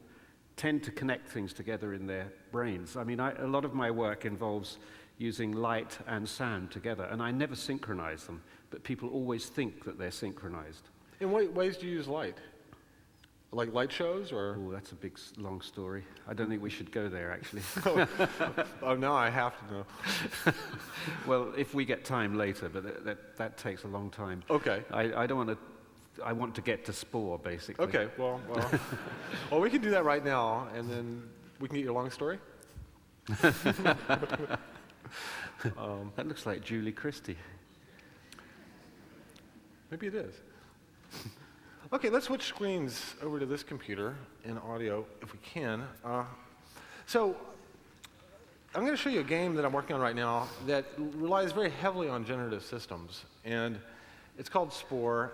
tend to connect things together in their brains. I mean, a lot of my work involves using light and sound together, and I never synchronize them, but people always think that they're synchronized. In what ways do you use light? Like light shows, or? Oh, that's a big, long story. I don't think we should go there, actually. Oh, now I have to know. Well, if we get time later, but that takes a long time. Okay. I don't want to. I want to get to Spore, basically. Okay. Well, well, we can do that right now, and then we can get your long story. That looks like Julie Christie. Maybe it is. Okay, let's switch screens over to this computer in audio, if we can. So I'm going to show you a game that I'm working on right now that relies very heavily on generative systems, and it's called Spore.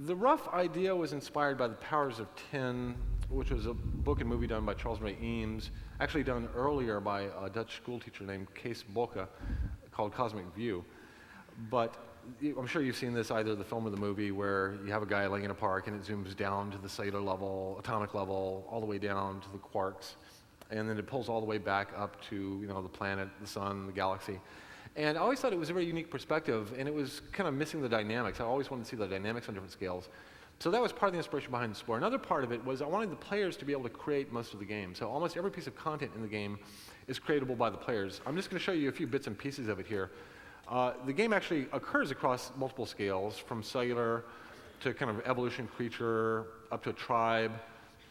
The rough idea was inspired by The Powers of Ten, which was a book and movie done by Charles Ray Eames, actually done earlier by a Dutch schoolteacher named Kees Bokke, called Cosmic View. But I'm sure you've seen this, either the film or the movie, where you have a guy laying in a park and it zooms down to the cellular level, atomic level, all the way down to the quarks, and then it pulls all the way back up to the planet, the sun, the galaxy. And I always thought it was a very unique perspective, and it was kind of missing the dynamics. I always wanted to see the dynamics on different scales. So that was part of the inspiration behind Spore. Another part of it was I wanted the players to be able to create most of the game. So almost every piece of content in the game is creatable by the players. I'm just going to show you a few bits and pieces of it here. The game actually occurs across multiple scales, from cellular to kind of evolution creature, up to a tribe,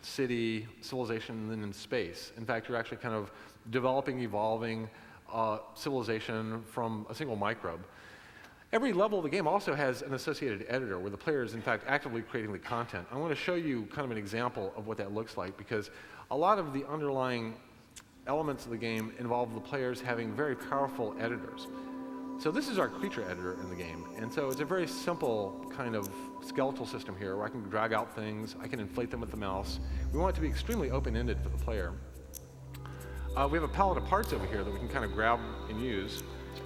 city, civilization, and then in space. In fact, you're actually kind of developing, evolving civilization from a single microbe. Every level of the game also has an associated editor where the player is, in fact, actively creating the content. I want to show you kind of an example of what that looks like, because a lot of the underlying elements of the game involve the players having very powerful editors. So this is our creature editor in the game, and so it's a very simple kind of skeletal system here where I can drag out things, I can inflate them with the mouse. We want it to be extremely open-ended for the player. We have a palette of parts over here that we can kind of grab and use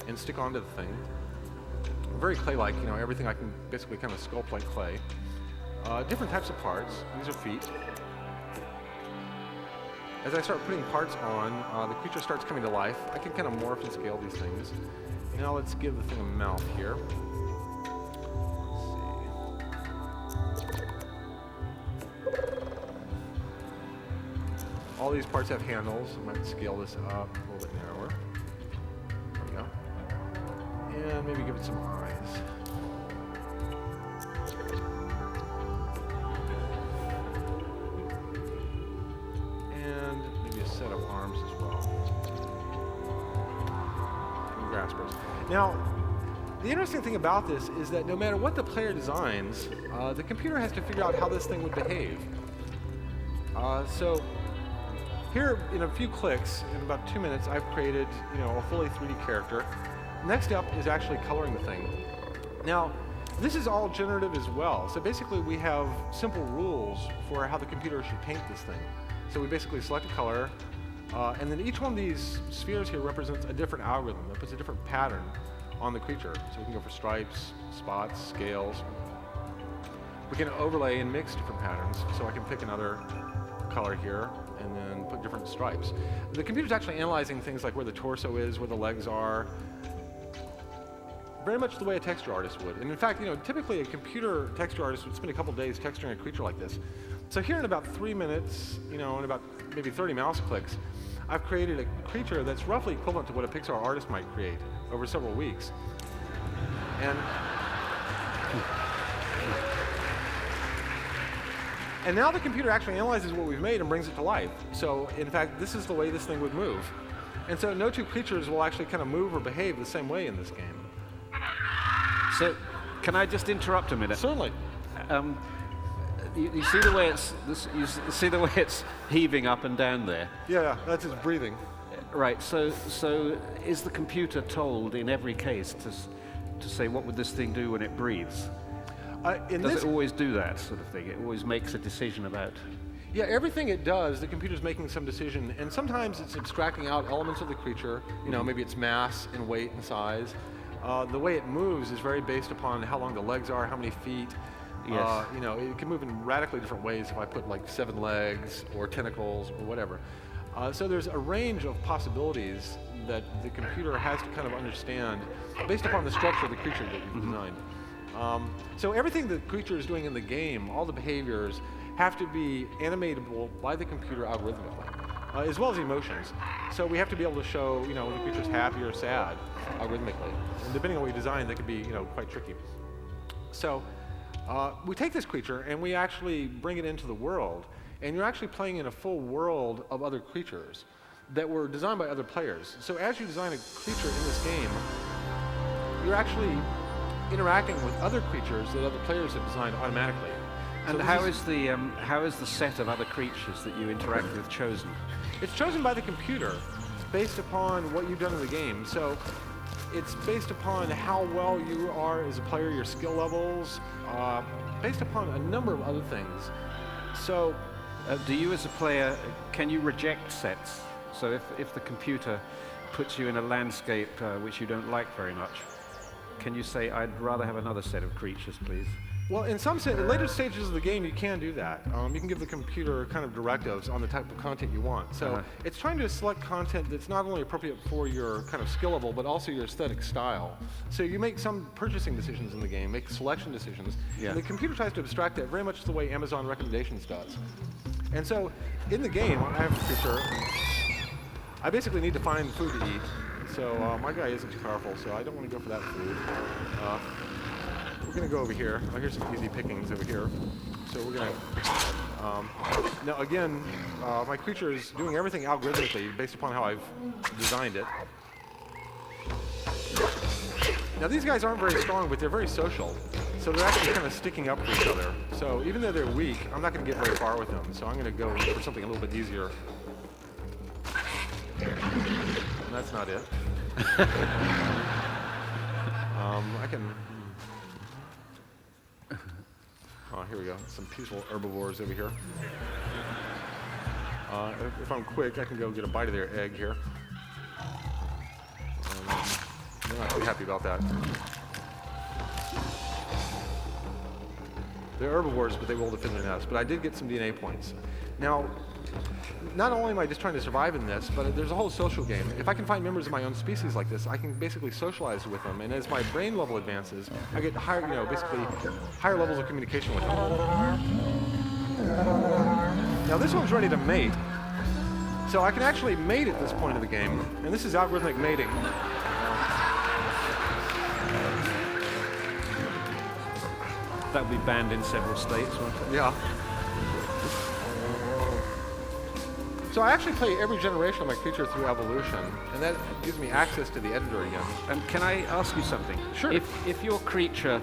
and stick onto the thing. Very clay-like, everything I can basically kind of sculpt like clay. Different types of parts. These are feet. As I start putting parts on, the creature starts coming to life. I can kind of morph and scale these things. Now let's give the thing a mouth here. Let's see. All these parts have handles. I might scale this up a little bit narrower. There we go. And maybe give it some eyes. And maybe a set of arms as well. And graspers. Now, the interesting thing about this is that no matter what the player designs, the computer has to figure out how this thing would behave. So here, in a few clicks, in about 2 minutes, I've created, a fully 3D character. Next up is actually coloring the thing. Now, this is all generative as well. So basically, we have simple rules for how the computer should paint this thing. So we basically select a color, and then each one of these spheres here represents a different algorithm. It puts a different pattern on the creature. So we can go for stripes, spots, scales. We can overlay and mix different patterns. So I can pick another color here and then put different stripes. The computer's actually analyzing things like where the torso is, where the legs are, very much the way a texture artist would. And in fact, typically a computer texture artist would spend a couple days texturing a creature like this. So here in about 3 minutes, and about maybe 30 mouse clicks, I've created a creature that's roughly equivalent to what a Pixar artist might create over several weeks. And now the computer actually analyzes what we've made and brings it to life. So in fact, this is the way this thing would move. And so no two creatures will actually kind of move or behave the same way in this game. So, can I just interrupt a minute? Certainly. You see the way you see the way it's heaving up and down there. Yeah, that's its breathing. Right. So is the computer told in every case to say what would this thing do when it breathes? Does it always do that sort of thing? It always makes a decision about. Yeah, everything it does, the computer's making some decision, and sometimes it's abstracting out elements of the creature. Maybe its mass and weight and size. The way it moves is very based upon how long the legs are, how many feet. Yes. It can move in radically different ways if I put like 7 legs or tentacles or whatever. So there's a range of possibilities that the computer has to kind of understand based upon the structure of the creature that you've designed. So everything the creature is doing in the game, all the behaviors, have to be animatable by the computer algorithmically, as well as emotions. So we have to be able to show, when the creature's happy or sad algorithmically. And depending on what you design, that could be, quite tricky. So we take this creature and we actually bring it into the world, and you're actually playing in a full world of other creatures that were designed by other players. So as you design a creature in this game, you're actually interacting with other creatures that other players have designed automatically. And so how is the set of other creatures that you interact with chosen? It's chosen by the computer based upon what you've done in the game. So it's based upon how well you are as a player, your skill levels, based upon a number of other things. So do you as a player, can you reject sets? So if the computer puts you in a landscape which you don't like very much, can you say, I'd rather have another set of creatures, please? Well, in later stages of the game, you can do that. You can give the computer kind of directives on the type of content you want. So it's trying to select content that's not only appropriate for your kind of skill level, but also your aesthetic style. So you make some purchasing decisions in the game, make selection decisions. Yeah. And the computer tries to abstract that very much the way Amazon recommendations does. And so in the game, I have a creature. I basically need to find food to eat. So my guy isn't too powerful, so I don't want to go for that food. We're going to go over here. Here's some easy pickings over here. So we're going to... now again, my creature is doing everything algorithmically based upon how I've designed it. Now these guys aren't very strong, but they're very social. So they're actually kind of sticking up for each other. So even though they're weak, I'm not going to get very far with them. So I'm going to go for something a little bit easier. And that's not it. I can... Oh, here we go. Some peaceful herbivores over here. If I'm quick, I can go get a bite of their egg here. They're not too happy about that. They're herbivores, but they will defend their nest. But I did get some DNA points. Now, not only am I just trying to survive in this, but there's a whole social game. If I can find members of my own species like this, I can basically socialize with them. And as my brain level advances, I get higher, basically higher levels of communication with them. Now this one's ready to mate. So I can actually mate at this point of the game. And this is algorithmic mating. That would be banned in several states, won't it? Yeah. So I actually play every generation of my creature through evolution, and that gives me access to the editor again. And can I ask you something? Sure. If your creature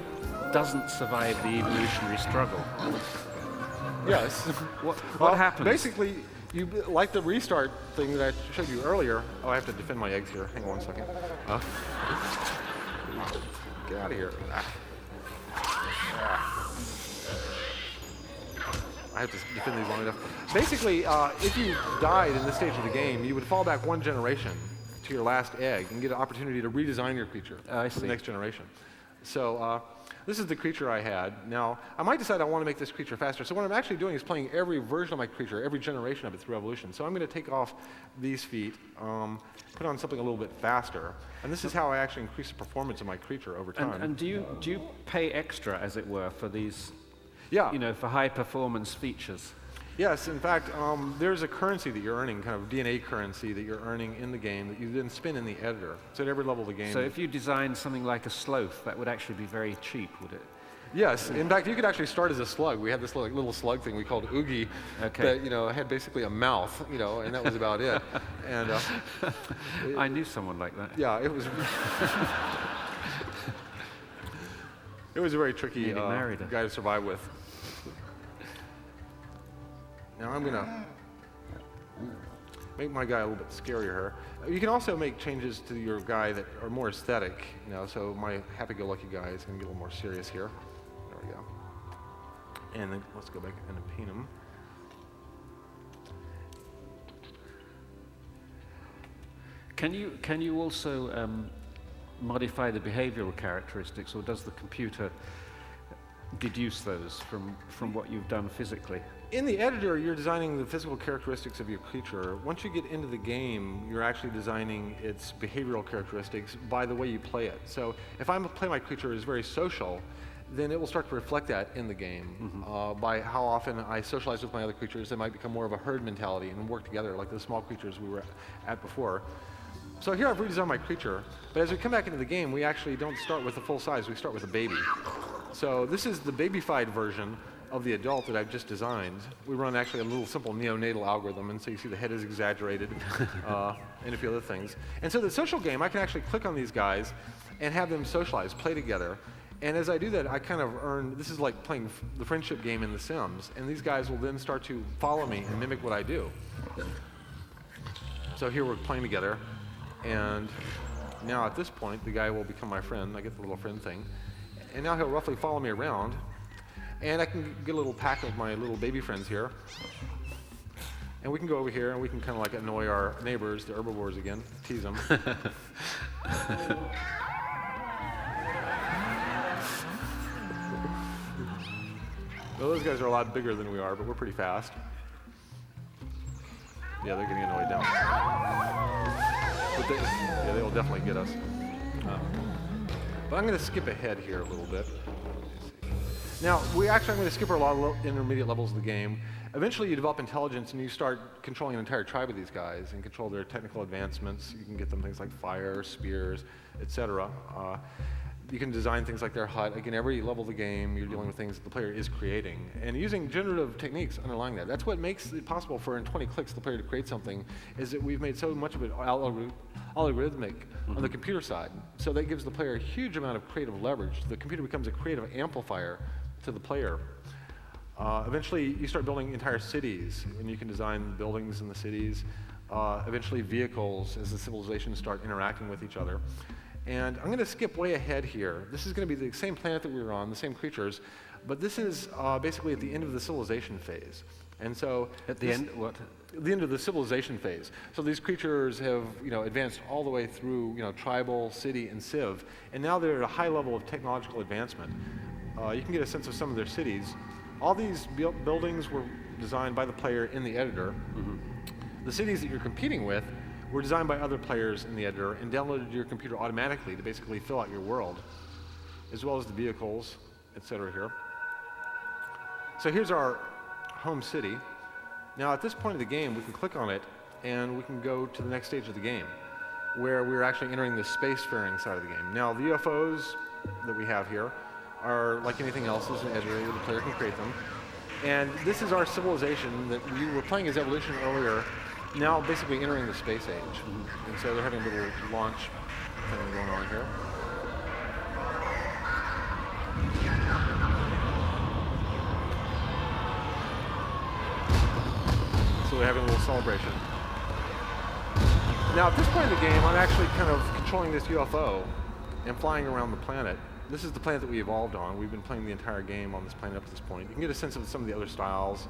doesn't survive the evolutionary struggle, yes. What happens? Basically, you like the restart thing that I showed you earlier. Oh, I have to defend my eggs here. Hang on one second. Get out of here. I have to defend these long enough. Basically, if you died in this stage of the game, you would fall back one generation to your last egg and get an opportunity to redesign your creature for the next generation. So this is the creature I had. Now, I might decide I want to make this creature faster. So what I'm actually doing is playing every version of my creature, every generation of it through evolution. So I'm going to take off these feet, put on something a little bit faster. And this is how I actually increase the performance of my creature over time. And do you pay extra, as it were, for these, yeah, for high performance features? Yes, in fact, there's a currency that you're earning, kind of DNA currency that you're earning in the game that you then spin in the editor. So at every level of the game. So if you design something like a sloth, that would actually be very cheap, would it? Yes, in fact, you could actually start as a slug. We had this little slug thing we called Oogie that had basically a mouth, and that was about it. And I knew someone like that. Yeah, it was. It was a very tricky guy to survive with. Now I'm going to make my guy a little bit scarier. You can also make changes to your guy that are more aesthetic. So my happy-go-lucky guy is going to get a little more serious here. There we go. And then let's go back and paint him. Can you also modify the behavioral characteristics, or does the computer deduce those from what you've done physically? In the editor, you're designing the physical characteristics of your creature. Once you get into the game, you're actually designing its behavioral characteristics by the way you play it. So if I play my creature as very social, then it will start to reflect that in the game by how often I socialize with my other creatures. They might become more of a herd mentality and work together like the small creatures we were at before. So here I've redesigned my creature, but as we come back into the game, we actually don't start with the full size, we start with a baby. So this is the babyfied version of the adult that I've just designed. We run actually a little simple neonatal algorithm, and so you see the head is exaggerated and a few other things. And so the social game, I can actually click on these guys and have them socialize, play together. And as I do that, I kind of earn, this is like playing the friendship game in The Sims, and these guys will then start to follow me and mimic what I do. So here we're playing together, and now at this point, the guy will become my friend. I get the little friend thing. And now he'll roughly follow me around. And I can get a little pack of my little baby friends here. And we can go over here and we can kind of like annoy our neighbors, the herbivores again, tease them. Well, those guys are a lot bigger than we are, but we're pretty fast. Yeah, they're getting annoyed now. But they will definitely get us. But I'm going to skip ahead here a little bit. Now, I'm going to skip a lot of intermediate levels of the game. Eventually, you develop intelligence, and you start controlling an entire tribe of these guys and control their technical advancements. You can get them things like fire, spears, etc. You can design things like their hut. Again, every level of the game, you're dealing with things that the player is creating. And using generative techniques underlying that. That's what makes it possible for, in 20 clicks, the player to create something, is that we've made so much of it algorithmic on the computer side. So that gives the player a huge amount of creative leverage. The computer becomes a creative amplifier to the player. Eventually, you start building entire cities, and you can design buildings in the cities. Eventually, vehicles as the civilizations start interacting with each other. And I'm going to skip way ahead here. This is going to be the same planet that we were on, the same creatures, but this is basically at the end of the civilization phase. And so at the end, what? The end of the civilization phase. So these creatures have, advanced all the way through, tribal, city, and civ, and now they're at a high level of technological advancement. You can get a sense of some of their cities. All these buildings were designed by the player in the editor. The cities that you're competing with were designed by other players in the editor and downloaded to your computer automatically to basically fill out your world, as well as the vehicles, etc. here. So here's our home city. Now at this point of the game, we can click on it and we can go to the next stage of the game, where we're actually entering the spacefaring side of the game. Now the UFOs that we have here are like anything else, as an editor, the player can create them. And this is our civilization that we were playing as evolution earlier, now basically entering the space age. And so they're having a little launch thing going on here. So they're having a little celebration. Now at this point in the game, I'm actually kind of controlling this UFO and flying around the planet. This is the planet that we evolved on. We've been playing the entire game on this planet up to this point. You can get a sense of some of the other styles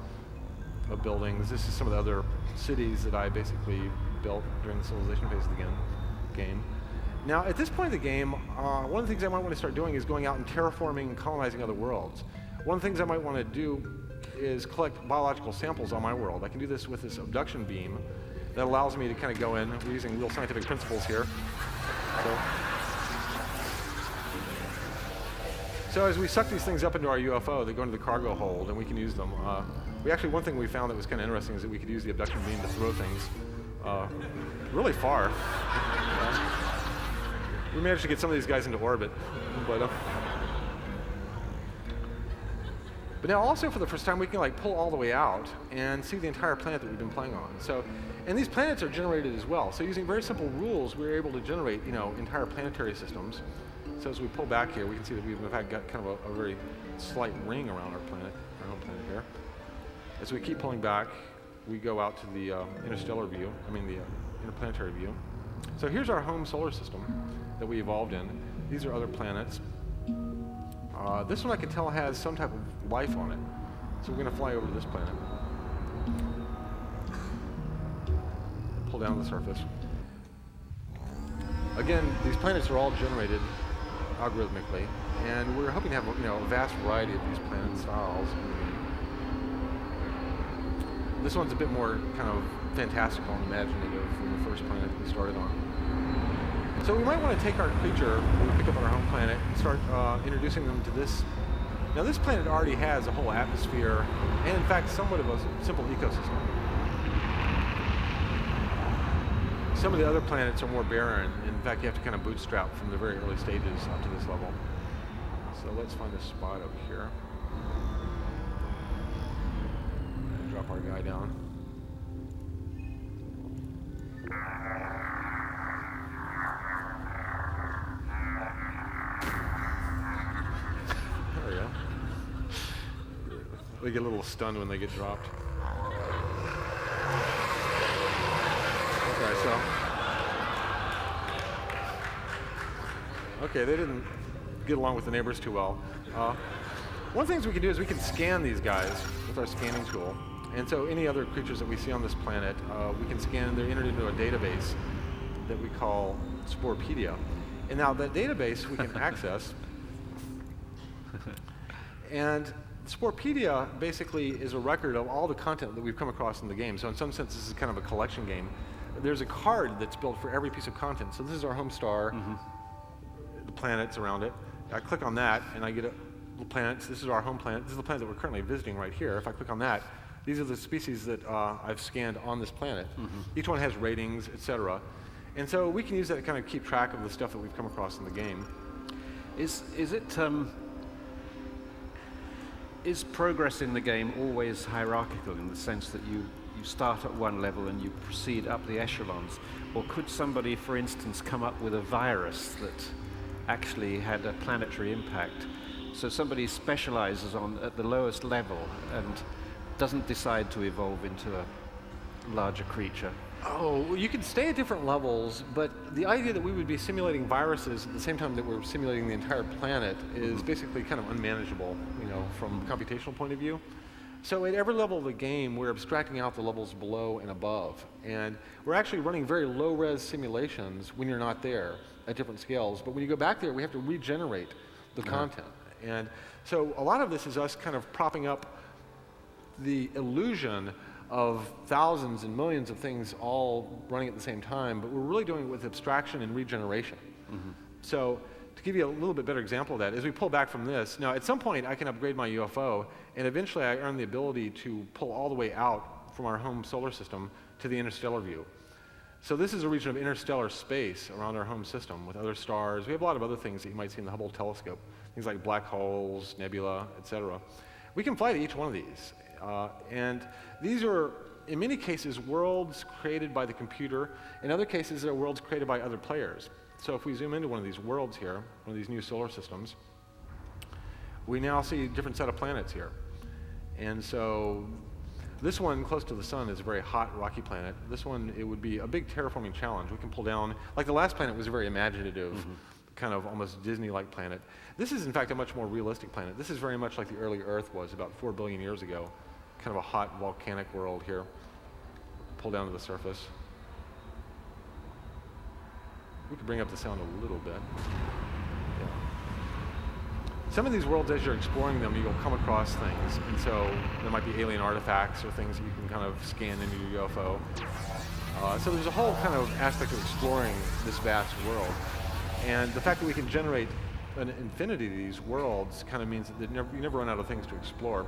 of buildings. This is some of the other cities that I basically built during the civilization phase of the game. game. Now, at this point in the game, one of the things I might want to start doing is going out and terraforming and colonizing other worlds. One of the things I might want to do is collect biological samples on my world. I can do this with this abduction beam that allows me to kind of go in. We're using real scientific principles here. So as we suck these things up into our UFO, they go into the cargo hold, and we can use them. One thing we found that was kind of interesting is that we could use the abduction beam to throw things really far. We managed to get some of these guys into orbit, but now also for the first time we can like pull all the way out and see the entire planet that we've been playing on. So, and these planets are generated as well. So using very simple rules, we're able to generate entire planetary systems. So as we pull back here, we can see that we've in fact got kind of a very slight ring around our planet, our own planet here. As we keep pulling back, we go out to the interstellar view, the interplanetary view. So here's our home solar system that we evolved in. These are other planets. This one I can tell has some type of life on it. So we're going to fly over to this planet. Pull down the surface. Again, these planets are all generated algorithmically, and we're hoping to have a vast variety of these planet styles in the game. This one's a bit more kind of fantastical and imaginative than the first planet we started on. So we might want to take our creature when we pick up on our home planet and start introducing them to this. Now this planet already has a whole atmosphere and in fact somewhat of a simple ecosystem. Some of the other planets are more barren. In fact, you have to kind of bootstrap from the very early stages up to this level. So let's find a spot over here. Drop our guy down. There we go. They get a little stunned when they get dropped. Okay, they didn't get along with the neighbors too well. One of the things we can do is we can scan these guys with our scanning tool. And so any other creatures that we see on this planet, we can scan. They're entered into a database that we call Sporepedia. And now that database we can access. And Sporepedia basically is a record of all the content that we've come across in the game. So in some sense, this is kind of a collection game. There's a card that's built for every piece of content. So this is our home star, the planets around it. I click on that, and I get a little planet. This is our home planet. This is the planet that we're currently visiting right here. If I click on that, these are the species that I've scanned on this planet. Each one has ratings, etc. And so we can use that to kind of keep track of the stuff that we've come across in the game. Is progress in the game always hierarchical in the sense that you start at one level and you proceed up the echelons? Or could somebody, for instance, come up with a virus that actually had a planetary impact? So somebody specializes at the lowest level and doesn't decide to evolve into a larger creature. Oh, well, you can stay at different levels, but the idea that we would be simulating viruses at the same time that we're simulating the entire planet is basically kind of unmanageable, from a computational point of view. So at every level of the game, we're abstracting out the levels below and above. And we're actually running very low-res simulations when you're not there at different scales. But when you go back there, we have to regenerate the content. And so a lot of this is us kind of propping up the illusion of thousands and millions of things all running at the same time, but we're really doing it with abstraction and regeneration. So to give you a little bit better example of that, as we pull back from this, now at some point I can upgrade my UFO, and eventually I earn the ability to pull all the way out from our home solar system to the interstellar view. So this is a region of interstellar space around our home system with other stars. We have a lot of other things that you might see in the Hubble telescope, things like black holes, nebula, etc. We can fly to each one of these. And these are, in many cases, worlds created by the computer. In other cases, they're worlds created by other players. So if we zoom into one of these worlds here, one of these new solar systems, we now see a different set of planets here. And so this one close to the sun is a very hot, rocky planet. This one, it would be a big terraforming challenge. We can pull down, like the last planet was a very imaginative, kind of almost Disney-like planet. This is, in fact, a much more realistic planet. This is very much like the early Earth was about 4 billion years ago. Kind of a hot, volcanic world here. Pull down to the surface. we can bring up the sound a little bit. Yeah. Some of these worlds, as you're exploring them, you'll come across things. And so there might be alien artifacts or things that you can kind of scan into your UFO. So there's a whole kind of aspect of exploring this vast world. And the fact that we can generate an infinity of these worlds kind of means that you never run out of things to explore.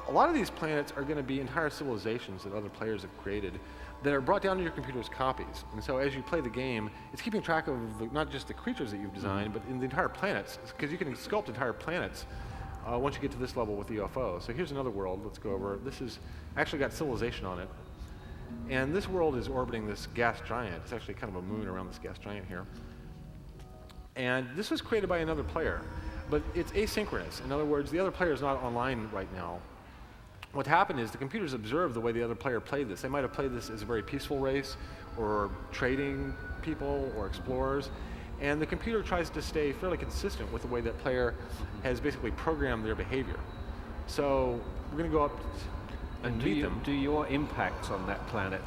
A lot of these planets are going to be entire civilizations that other players have created that are brought down to your computer's copies. And so as you play the game, it's keeping track of not just the creatures that you've designed, but in the entire planets, because you can sculpt entire planets once you get to this level with the UFO. So here's another world. Let's go over. This has actually got civilization on it. And this world is orbiting this gas giant. It's actually kind of a moon around this gas giant here. And this was created by another player, but it's asynchronous. In other words, the other player is not online right now. What happened is the computers observed the way the other player played this. They might have played this as a very peaceful race, or trading people, or explorers. And the computer tries to stay fairly consistent with the way that player has basically programmed their behavior. So we're going to go up and meet them. Do your impacts on that planet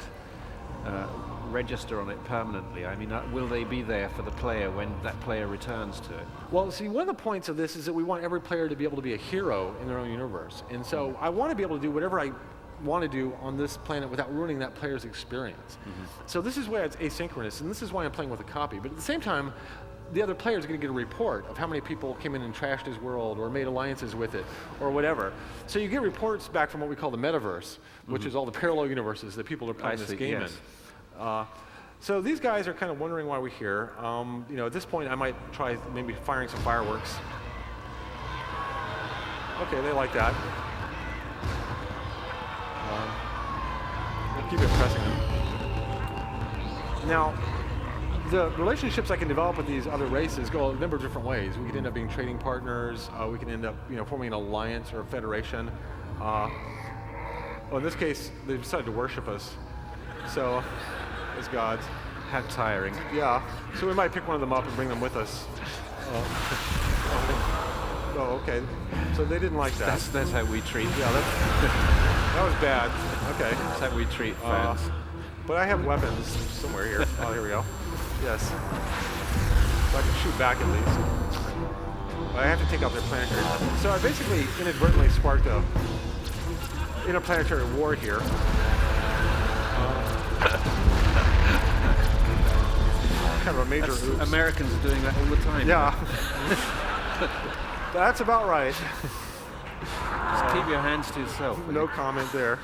register on it permanently? I mean, will they be there for the player when that player returns to it? Well, see, one of the points of this is that we want every player to be able to be a hero in their own universe. And so I want to be able to do whatever I want to do on this planet without ruining that player's experience. So this is why it's asynchronous, and this is why I'm playing with a copy. But at the same time, the other player is going to get a report of how many people came in and trashed his world or made alliances with it or whatever. So you get reports back from what we call the metaverse, which is all the parallel universes that people are playing this game in. So these guys are kind of wondering why we're here. You know, at this point, I might try maybe firing some fireworks. Okay, they like that. We'll keep impressing them. Now, the relationships I can develop with these other races go a number of different ways. We could end up being trading partners. We can end up, forming an alliance or a federation. Well, in this case, they decided to worship us. So, as gods. How tiring. Yeah. So we might pick one of them up and bring them with us. Oh, okay. So they didn't like that. That's how we treat. Yeah, that was bad. Okay. That's how we treat fans. But I have weapons somewhere here. Oh, here we go. Yes. So I can shoot back at least. I have to take out their planetary. So I basically inadvertently sparked a interplanetary war here. Kind of a major oops. Americans are doing that all the time. Yeah. That's about right. Just keep your hands to yourself. No comment there.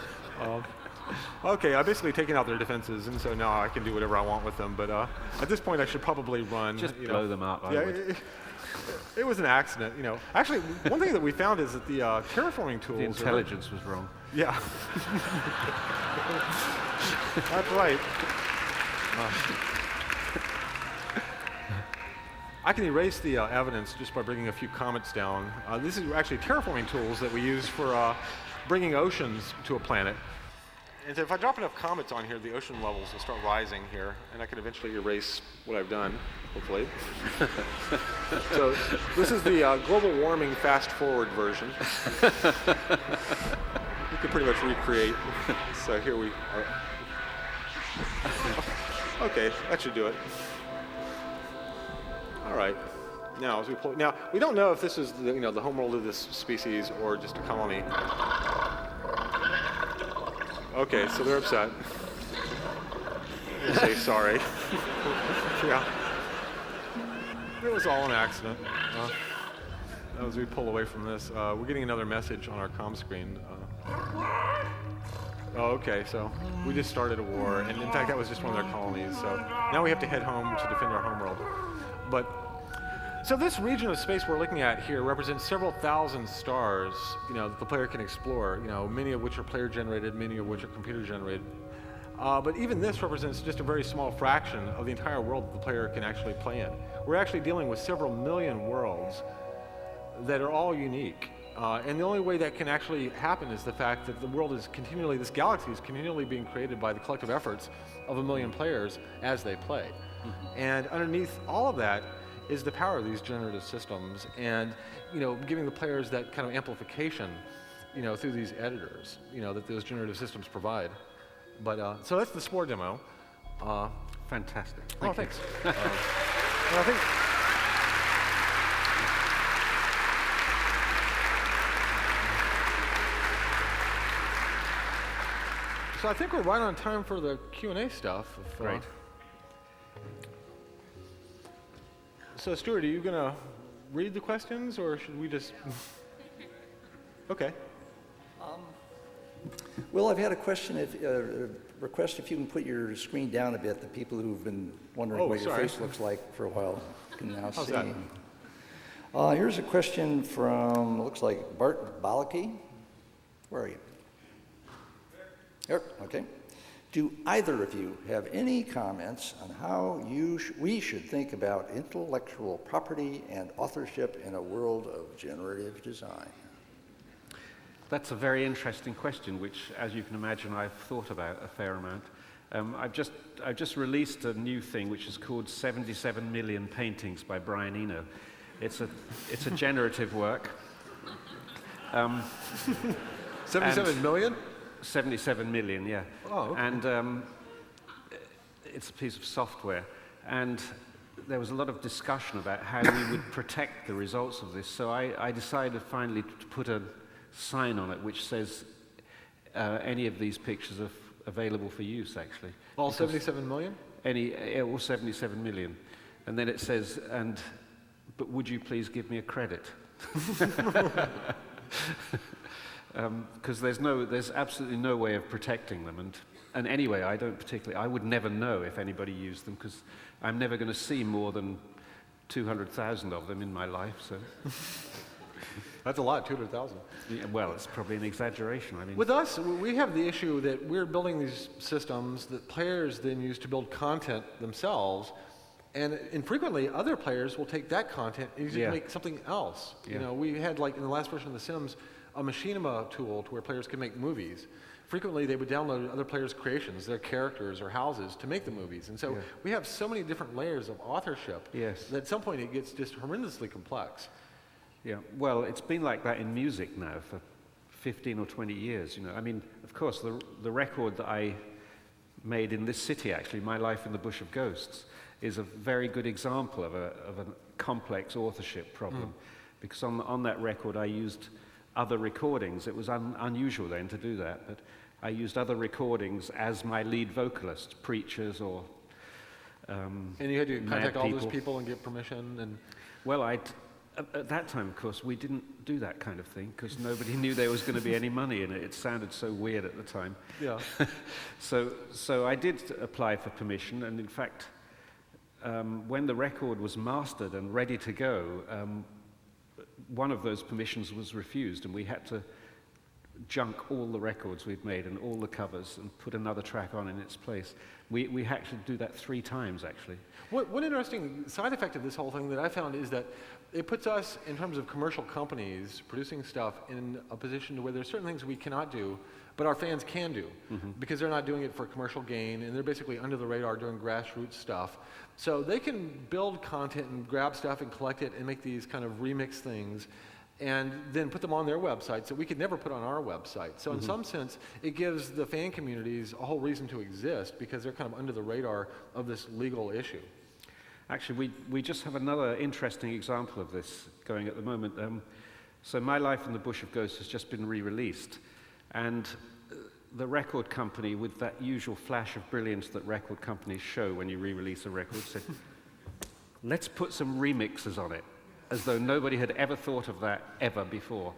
Okay, I've basically taken out their defenses, and so now I can do whatever I want with them. But at this point, I should probably run. Just blow them up. Yeah, it was an accident. Actually, one thing that we found is that the terraforming tools. The intelligence was wrong. Yeah. That's right. I can erase the evidence just by bringing a few comets down. This is actually terraforming tools that we use for bringing oceans to a planet. And so if I drop enough comets on here, the ocean levels will start rising here, and I can eventually erase what I've done, hopefully. So this is the global warming fast forward version. You can pretty much recreate. So here we are. Okay, that should do it. All right. Now, as we pull, now we don't know if this is the, the homeworld of this species or just a colony. Okay, so they're upset. We'll say sorry. Yeah. It was all an accident. As we pull away from this, we're getting another message on our comm screen. Oh, okay, so we just started a war, and in fact, that was just one of their colonies. So now we have to head home to defend our homeworld. But so this region of space we're looking at here represents several thousand stars, that the player can explore. Many of which are player generated, many of which are computer generated. But even this represents just a very small fraction of the entire world that the player can actually play in. We're actually dealing with several million worlds that are all unique. And the only way that can actually happen is the fact that the world is continually, this galaxy is continually being created by the collective efforts of a million players as they play. And underneath all of that is the power of these generative systems and, giving the players that kind of amplification, through these editors, that those generative systems provide. But, so that's the Spore demo. Fantastic. Thanks. Well, I think so. I think we're right on time for the Q&A stuff. Great. So, Stewart, are you going to read the questions, or should we just... Okay. Well, I've had a question, request if you can put your screen down a bit. The people who've been wondering what your face looks like for a while can now see. That? Here's a question from, looks like Bart Balaki. Where are you? Here, okay. Do either of you have any comments on how we should think about intellectual property and authorship in a world of generative design? That's a very interesting question, which, as you can imagine, I've thought about a fair amount. I've just released a new thing which is called 77 Million Paintings by Brian Eno. It's a generative work. 77 million? 77 million, yeah. Oh, okay. And it's a piece of software. And there was a lot of discussion about how we would protect the results of this. So I decided finally to put a sign on it which says any of these pictures are available for use, actually. All 77 million? All 77 million. And then it says, but would you please give me a credit? Because there's absolutely no way of protecting them. And anyway, I would never know if anybody used them, because I'm never going to see more than 200,000 of them in my life, so. That's a lot, 200,000. Yeah, well, it's probably an exaggeration. I mean, with us, we have the issue that we're building these systems that players then use to build content themselves, and infrequently other players will take that content and use it to make something else. Yeah. You know, we had, like in the last version of The Sims, a machinima tool to where players could make movies. Frequently, they would download other players' creations, their characters or houses, to make the movies. And so we have so many different layers of authorship that at some point it gets just horrendously complex. Yeah, well, it's been like that in music now for 15 or 20 years. You know, I mean, of course, the record that I made in this city, actually, My Life in the Bush of Ghosts, is a very good example of a complex authorship problem. Because on that record, I used other recordings. It was unusual then to do that, but I used other recordings as my lead vocalist, preachers or and you had to contact all those people and get permission? And well, at that time, of course, we didn't do that kind of thing because nobody knew there was going to be any money in it. It sounded so weird at the time. Yeah. So I did apply for permission, and in fact, when the record was mastered and ready to go, one of those permissions was refused, and we had to junk all the records we'd made and all the covers and put another track on in its place. We had to do that 3 times, actually. One interesting side effect of this whole thing that I found is that it puts us, in terms of commercial companies producing stuff, in a position to where there's certain things we cannot do, but our fans can do, because they're not doing it for commercial gain, and they're basically under the radar doing grassroots stuff. So they can build content and grab stuff and collect it and make these kind of remix things, and then put them on their websites that we could never put on our website. So in some sense, it gives the fan communities a whole reason to exist, because they're kind of under the radar of this legal issue. Actually, we just have another interesting example of this going at the moment. So My Life in the Bush of Ghosts has just been re-released, and the record company, with that usual flash of brilliance that record companies show when you re-release a record, said, let's put some remixes on it, as though nobody had ever thought of that ever before.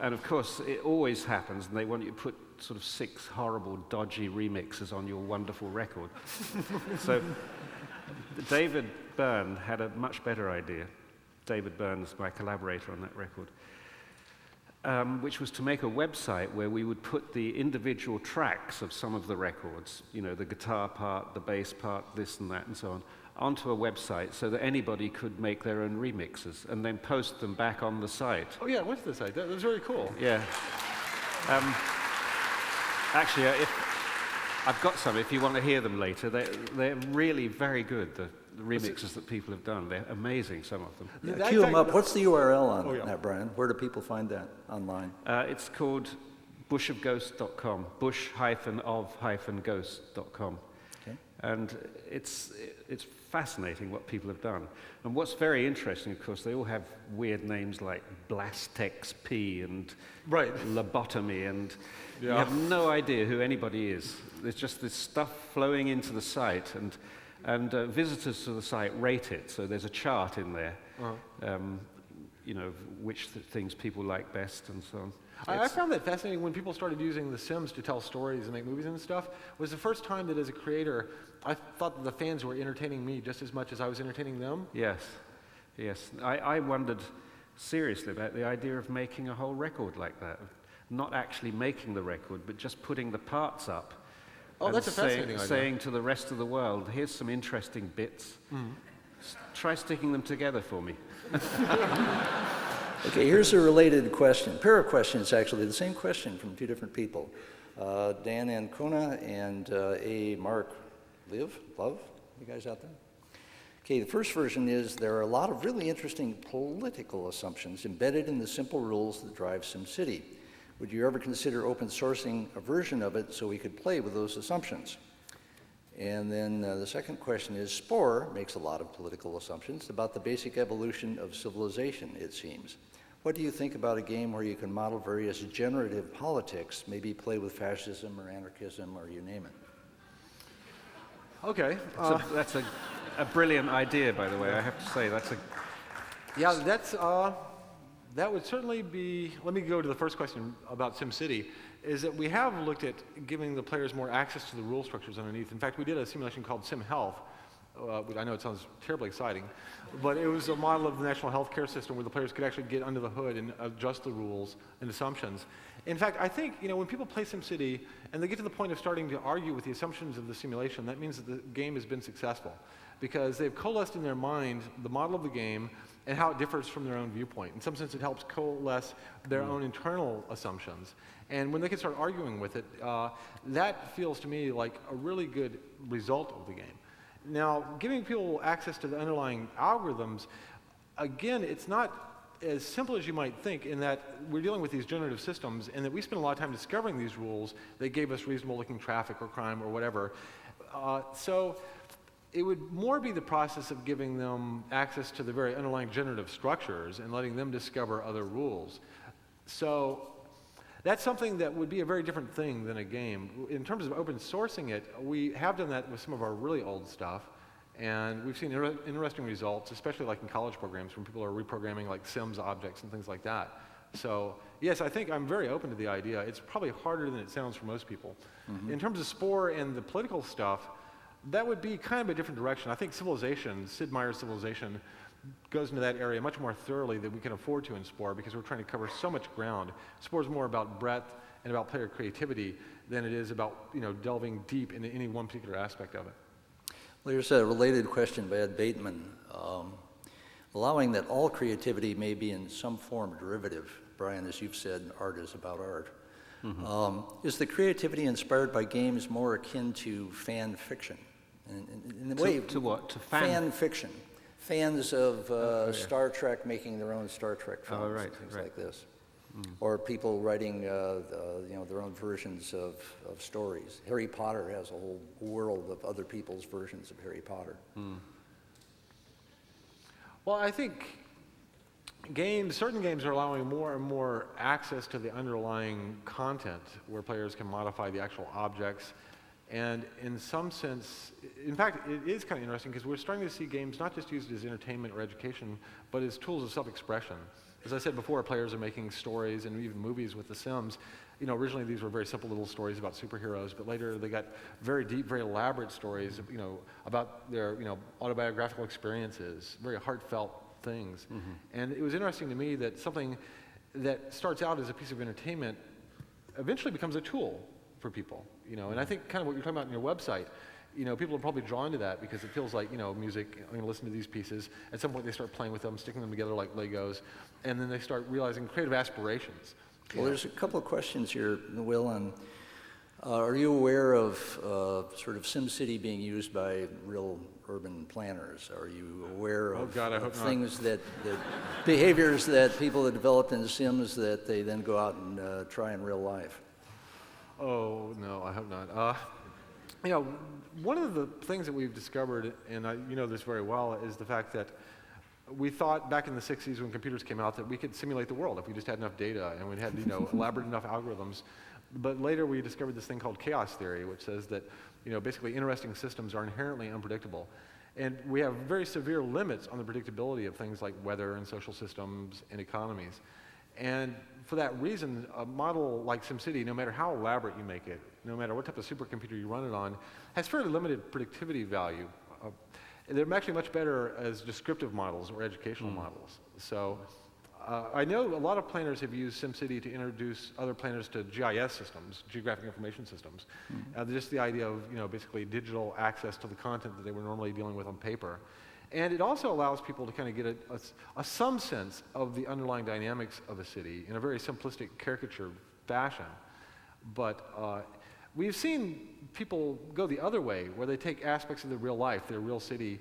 And of course, it always happens, and they want you to put sort of 6 horrible, dodgy remixes on your wonderful record. So David Byrne had a much better idea. David Byrne is my collaborator on that record, which was to make a website where we would put the individual tracks of some of the records, you know, the guitar part, the bass part, this and that, and so on, onto a website so that anybody could make their own remixes and then post them back on the site. Oh yeah, what's the site? That was very cool. Yeah. Actually, I've got some, if you want to hear them later. They're really very good, the remixes that people have done. They're amazing, some of them. Yeah, cue them up. What's the URL on that, Brian? Where do people find that online? It's called bushofghosts.com, bush-of-ghosts.com. Okay. And it's fascinating what people have done. And what's very interesting, of course, they all have weird names like Blastex P and lobotomy, and you have no idea who anybody is. There's just this stuff flowing into the site, and visitors to the site rate it. So there's a chart in there, you know, which things people like best and so on. I found that fascinating when people started using The Sims to tell stories and make movies and stuff. It was the first time that as a creator, I thought that the fans were entertaining me just as much as I was entertaining them. Yes, yes. I wondered seriously about the idea of making a whole record like that. Not actually making the record, but just putting the parts up. Oh, that's a fascinating idea. Saying to the rest of the world, here's some interesting bits. Try sticking them together for me. Okay, here's a related question, pair of questions actually, the same question from two different people. Dan Ancona and A. Mark Love, you guys out there? Okay, the first version is there are a lot of really interesting political assumptions embedded in the simple rules that drive SimCity. Would you ever consider open sourcing a version of it so we could play with those assumptions? And then the second question is, Spore makes a lot of political assumptions about the basic evolution of civilization, it seems. What do you think about a game where you can model various generative politics, maybe play with fascism or anarchism or you name it? Okay. That's a brilliant idea, by the way, I have to say. Yeah, that would certainly be, let me go to the first question about SimCity, is that we have looked at giving the players more access to the rule structures underneath. In fact, we did a simulation called SimHealth, which I know it sounds terribly exciting, but it was a model of the national health care system where the players could actually get under the hood and adjust the rules and assumptions. In fact, I think, you know, when people play SimCity and they get to the point of starting to argue with the assumptions of the simulation, that means that the game has been successful because they've coalesced in their mind the model of the game and how it differs from their own viewpoint. In some sense, it helps coalesce their own internal assumptions. And when they can start arguing with it, that feels to me like a really good result of the game. Now, giving people access to the underlying algorithms, again, it's not as simple as you might think in that we're dealing with these generative systems and that we spend a lot of time discovering these rules that gave us reasonable looking traffic or crime or whatever. So it would more be the process of giving them access to the very underlying generative structures and letting them discover other rules. So that's something that would be a very different thing than a game. In terms of open sourcing it, we have done that with some of our really old stuff, and we've seen interesting results, especially like in college programs when people are reprogramming like Sims objects and things like that. So yes, I think I'm very open to the idea. It's probably harder than it sounds for most people. In terms of Spore and the political stuff, that would be kind of a different direction. I think Civilization, Sid Meier's Civilization, goes into that area much more thoroughly than we can afford to in Spore because we're trying to cover so much ground. Spore is more about breadth and about player creativity than it is about, you know, delving deep into any one particular aspect of it. Well, here's a related question by Ed Bateman. Allowing that all creativity may be in some form derivative, Brian, as you've said, art is about art. Is the creativity inspired by games more akin to fan fiction? In the way to what? To fan fiction. Fans of Star Trek making their own Star Trek films, things like this. Or people writing you know, their own versions of stories. Harry Potter has a whole world of other people's versions of Harry Potter. Well, I think certain games are allowing more and more access to the underlying content where players can modify the actual objects. And in some sense, in fact, it is kind of interesting because we're starting to see games not just used as entertainment or education, but as tools of self-expression. As I said before, players are making stories and even movies with The Sims. You know, originally these were very simple little stories about superheroes, but later they got very deep, very elaborate stories, you know, about their, you know, autobiographical experiences, very heartfelt things. And it was interesting to me that something that starts out as a piece of entertainment eventually becomes a tool for people, you know, and I think kind of what you're talking about in your website, you know, people are probably drawn to that because it feels like, you know, music, I'm going to listen to these pieces. At some point they start playing with them, sticking them together like Legos, and then they start realizing creative aspirations. Well, there's a couple of questions here, Will, on are you aware of sort of SimCity being used by real urban planners? Are you aware of things that behaviors that people have developed in Sims that they then go out and try in real life? Oh, no, I hope not. you know, one of the things that we've discovered, and you know this very well, is the fact that we thought back in the 60s when computers came out that we could simulate the world if we just had enough data and we had, you know, elaborate enough algorithms. But later we discovered this thing called chaos theory, which says that, you know, basically interesting systems are inherently unpredictable. And we have very severe limits on the predictability of things like weather and social systems and economies. And for that reason, a model like SimCity, no matter how elaborate you make it, no matter what type of supercomputer you run it on, has fairly limited predictivity value. They're actually much better as descriptive models or educational models. So I know a lot of planners have used SimCity to introduce other planners to GIS systems, geographic information systems. Just the idea of, you know, basically digital access to the content that they were normally dealing with on paper. And it also allows people to kind of get some sense of the underlying dynamics of a city in a very simplistic caricature fashion. But we've seen people go the other way, where they take aspects of their real life, their real city,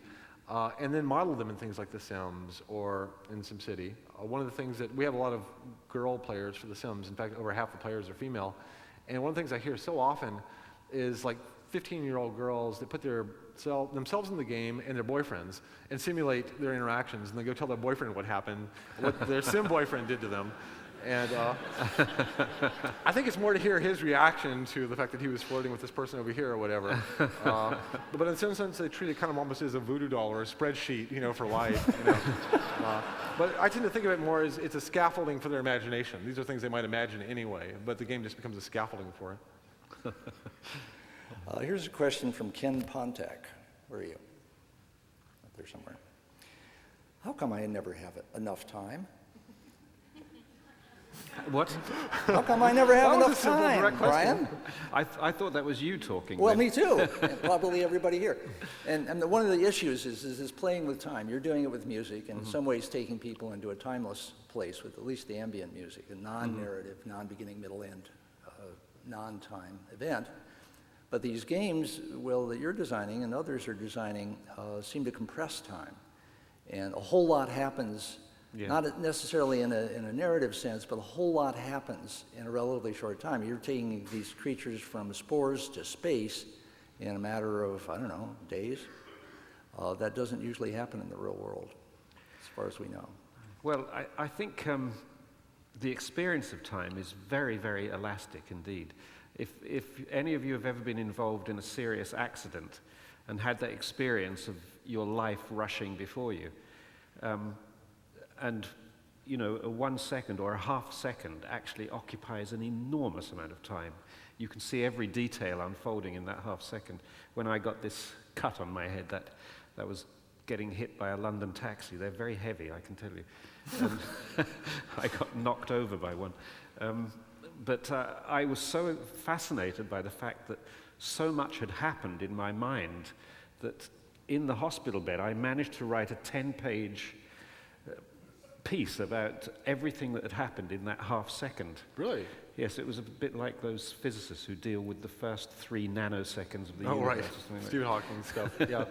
and then model them in things like The Sims or in SimCity. One of the things that we have a lot of girl players for The Sims. In fact, over half the players are female. And one of the things I hear so often is like 15-year-old girls that put themselves in the game and their boyfriends and simulate their interactions, and they go tell their boyfriend what happened, what their sim boyfriend did to them. And I think it's more to hear his reaction to the fact that he was flirting with this person over here or whatever. But in some sense, they treat it kind of almost as a voodoo doll or a spreadsheet, you know, for life. You know? But I tend to think of it more as it's a scaffolding for their imagination. These are things they might imagine anyway, but the game just becomes a scaffolding for it. Here's a question from Ken Pontak. Where are you? Up there somewhere. How come I never have enough time? What? How come I never have enough simple, time, direct question. Brian? I thought that was you talking. Well, then. me too, and probably everybody here. And one of the issues is playing with time. You're doing it with music, and in some ways taking people into a timeless place with at least the ambient music, a non-narrative, non-beginning, middle, end, non-time event. But these games, Will, that you're designing and others are designing, seem to compress time. And a whole lot happens, not necessarily in a narrative sense, but a whole lot happens in a relatively short time. You're taking these creatures from spores to space in a matter of, I don't know, days. That doesn't usually happen in the real world, as far as we know. Well, I think the experience of time is very, very elastic indeed. If any of you have ever been involved in a serious accident and had that experience of your life rushing before you, and you know, a 1 second or a half second actually occupies an enormous amount of time. You can see every detail unfolding in that half second. When I got this cut on my head, that was getting hit by a London taxi. They're very heavy, I can tell you. And I got knocked over by one. But I was so fascinated by the fact that so much had happened in my mind that in the hospital bed I managed to write a 10-page piece about everything that had happened in that half second. Really? Yes, it was a bit like those physicists who deal with the first 3 nanoseconds of the universe. Oh, right. Or something like Stephen Hawking stuff, yeah.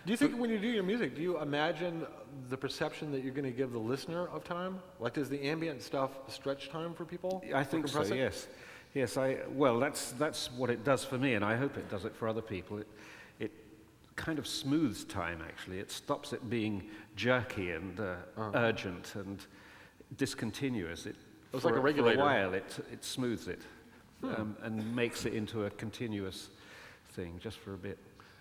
Do you think when you do your music, do you imagine the perception that you're going to give the listener of time? Like, does the ambient stuff stretch time for people? I think so, yes. Yes, well, that's what it does for me, and I hope it does it for other people. It kind of smooths time, actually. It stops it being jerky and urgent and discontinuous. It's like a regulator. For a while, it smooths it and makes it into a continuous thing, just for a bit.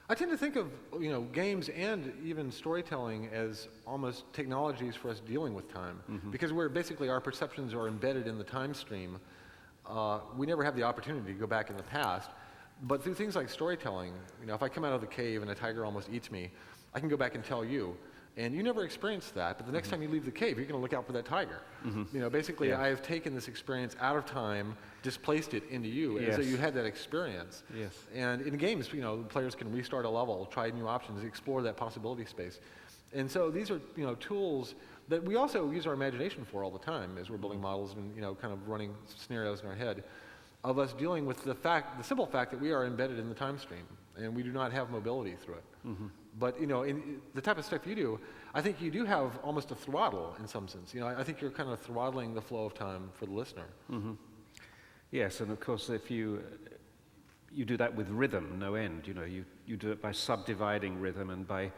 I tend to think of, you know, games and even storytelling as almost technologies for us dealing with time, because basically our perceptions are embedded in the time stream. We never have the opportunity to go back in the past, but through things like storytelling, you know, if I come out of the cave and a tiger almost eats me, I can go back and tell you. And you never experienced that, but the next time you leave the cave, you're going to look out for that tiger. You know, basically, I have taken this experience out of time, displaced it into you, and so you had that experience. Yes. And in games, you know, players can restart a level, try new options, explore that possibility space. And so these are, you know, tools that we also use our imagination for all the time as we're building models and, you know, kind of running scenarios in our head of us dealing with the simple fact that we are embedded in the time stream and we do not have mobility through it. But, you know, in the type of stuff you do, I think you do have almost a throttle in some sense. You know, I think you're kind of throttling the flow of time for the listener. Yes, and of course, if you you do that with rhythm, no end. You know, you do it by subdividing rhythm and by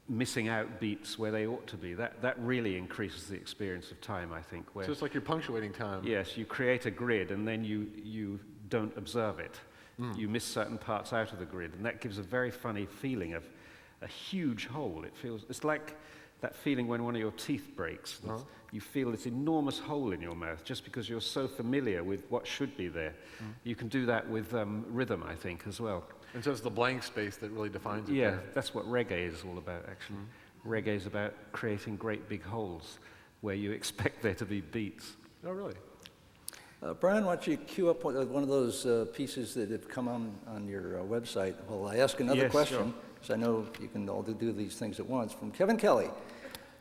missing out beats where they ought to be. That really increases the experience of time, I think. So it's like you're punctuating time. Yes, you create a grid and then you don't observe it. You miss certain parts out of the grid, and that gives a very funny feeling of a huge hole. It's like that feeling when one of your teeth breaks. You feel this enormous hole in your mouth just because you're so familiar with what should be there. You can do that with rhythm, I think, as well. And so it's the blank space that really defines it. Yeah, there. That's what reggae is all about, actually. Reggae is about creating great big holes where you expect there to be beats. Oh, really? Brian, why don't you cue up one of those pieces that have come on your website? Well, I ask another question, because I know you can all do these things at once. From Kevin Kelly,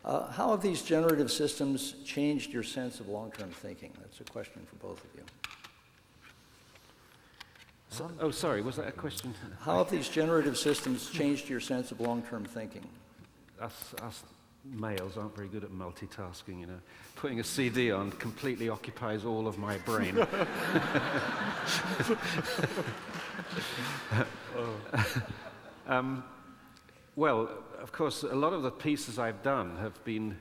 how have these generative systems changed your sense of long-term thinking? That's a question for both of you. Oh, sorry, was that a question? How have these generative systems changed your sense of long-term thinking? Us males aren't very good at multitasking, you know. Putting a CD on completely occupies all of my brain. Well, of course, a lot of the pieces I've done have been